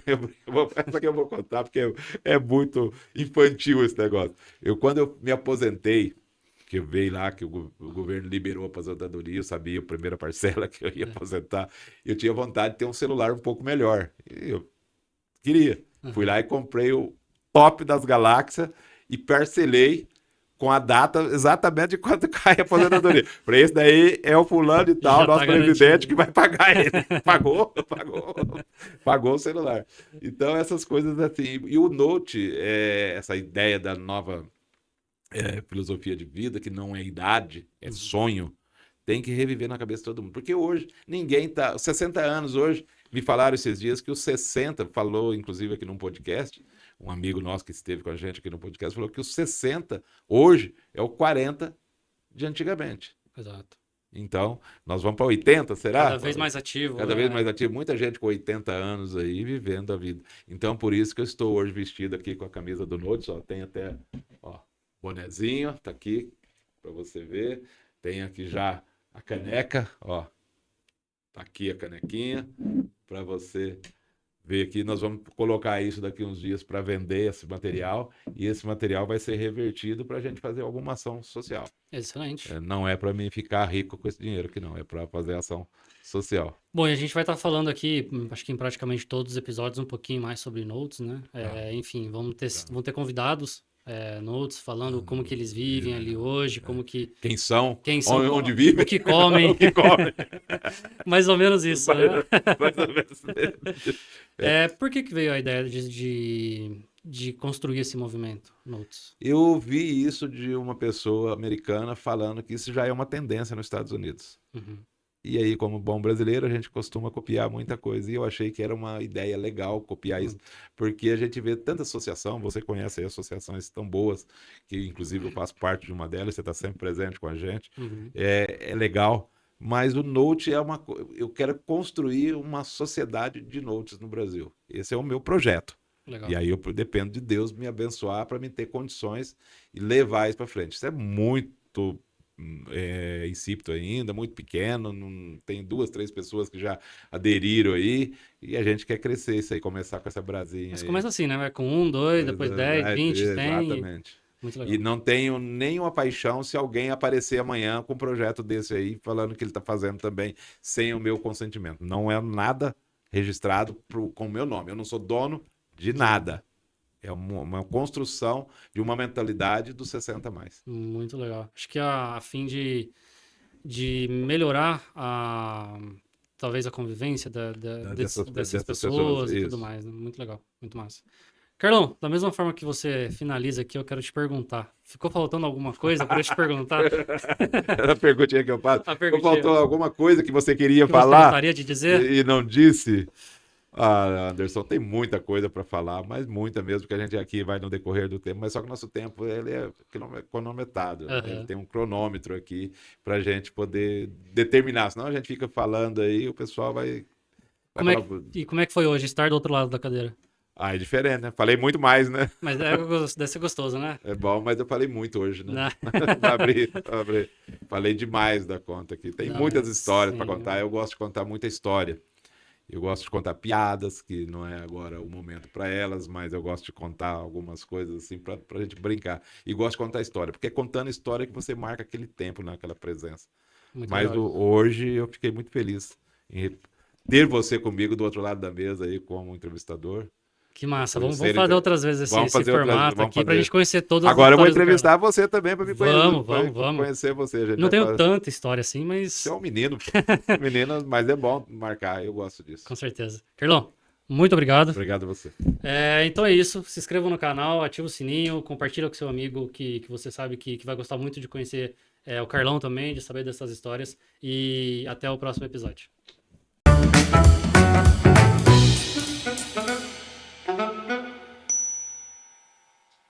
essa que eu vou contar, porque é muito infantil esse negócio. Quando eu me aposentei, que eu veio lá, que o governo liberou a aposentadoria, eu sabia a primeira parcela que eu ia É. aposentar, eu tinha vontade de ter um celular um pouco melhor. E eu queria. Fui Uhum. lá e comprei o top das galáxias e parcelei com a data exatamente de quanto cai a aposentadoria. Para esse daí é o fulano e tal, Já nosso tá presidente, que garantido. vai pagar ele. Pagou o celular. Então, essas coisas assim. E o Note, essa ideia da nova filosofia de vida, que não é idade, é Uhum. sonho, tem que reviver na cabeça de todo mundo. Porque hoje, ninguém tá. 60 anos hoje, me falaram esses dias que os 60, falou inclusive aqui num podcast, um amigo nosso que esteve com a gente aqui no podcast, falou que os 60 hoje é o 40 de antigamente. Exato. Então, nós vamos para 80, Cada será? vez mais ativo, Cada vez né? mais ativo, muita gente com 80 anos aí vivendo a vida. Então, por isso que eu estou hoje vestido aqui com a camisa do Note, só tem até, ó, bonezinho, tá aqui para você ver. Tem aqui já a caneca, ó, tá aqui a canequinha para você ver aqui. Nós vamos colocar isso daqui uns dias para vender esse material e esse material vai ser revertido para a gente fazer alguma ação social. Excelente. Não é para mim ficar rico com esse dinheiro aqui, não, é para fazer ação social. Bom, e a gente vai estar falando aqui, acho que em praticamente todos os episódios, um pouquinho mais sobre Notes, né? Tá, Enfim, tá. vão ter convidados, Notes, falando como que eles vivem ali hoje, como que, Quem são, quem são, onde o vivem, que comem, o que comem. mais ou menos isso, né? Mais ou menos. Por que que veio a ideia de construir esse movimento, Notes? Eu ouvi isso de uma pessoa americana falando que isso já é uma tendência nos Estados Unidos. Uhum, E aí, como bom brasileiro, a gente costuma copiar muita coisa. E eu achei que era uma ideia legal copiar isso, muito. porque a gente vê tanta associação, você conhece aí associações tão boas, que inclusive eu faço parte de uma delas, você está sempre presente com a gente. Uhum, É legal. Mas o Note é uma. Eu quero construir uma sociedade de notes no Brasil. Esse é o meu projeto. E legal. aí eu dependo de Deus me abençoar para me ter condições e levar isso para frente. Isso é muito incípito ainda, muito pequeno. Não, tem 2, 3 pessoas que já aderiram aí e a gente quer crescer isso aí, começar com essa brasinha Mas aí. começa assim, né? Vai com 1, 2, depois 10, 20, 100. Exatamente. Muito E legal. não tenho nenhuma paixão se alguém aparecer amanhã com um projeto desse aí, falando que ele está fazendo também sem o meu consentimento. Não é nada registrado com o meu nome. Eu não sou dono de De nada. nada. É uma construção de uma mentalidade dos 60 a mais. Muito legal. Acho que a fim de melhorar talvez a convivência Dessas dessas pessoas, pessoas e tudo isso. mais, né? Muito legal, muito massa. Carlão, da mesma forma que você finaliza aqui, eu quero te perguntar. Ficou faltando alguma coisa para eu te perguntar? Era a perguntinha que eu faço. A Ou perguntinha faltou alguma coisa que você queria que você falar gostaria de dizer? e não disse? Ah, Anderson, tem muita coisa para falar, mas muita mesmo, que a gente aqui vai no decorrer do tempo, mas só que o nosso tempo ele é cronometrado, né? Ele Aham. tem um cronômetro aqui para a gente poder determinar, senão a gente fica falando aí, o pessoal vai Como é falar, e como é que foi hoje estar do outro lado da cadeira? ah, é diferente, né? Falei muito mais, né? Mas deve ser gostoso, né? É bom, mas eu falei muito hoje, né? Né? Abri. Falei demais da conta aqui. Tem Não, é, muitas histórias para contar, sim. eu gosto de contar muita história. Eu gosto de contar piadas, que não é agora o momento para elas, mas eu gosto de contar algumas coisas assim para a gente brincar. E gosto de contar história, porque é contando história que você marca aquele tempo, naquela presença. Muito Mas legal isso. hoje eu fiquei muito feliz em ter você comigo do outro lado da mesa aí como entrevistador. Que massa. Vamos Conhecer, fazer outras vezes vamos esse fazer outras, formato vamos aqui pra gente fazer. conhecer todas as Agora eu vou histórias do Carlão. entrevistar você também para me Vamos, pra vamos. conhecer você. A gente Não vai tenho fazer. tanta história assim, Você mas é um menino, pô. Menino, mas é bom marcar, eu gosto disso. com certeza. Carlão, muito obrigado. Obrigado a você. Então é isso. Se inscreva no canal, ativa o sininho, compartilha com seu amigo que você sabe que vai gostar muito de conhecer o Carlão também, de saber dessas histórias. E até o próximo episódio.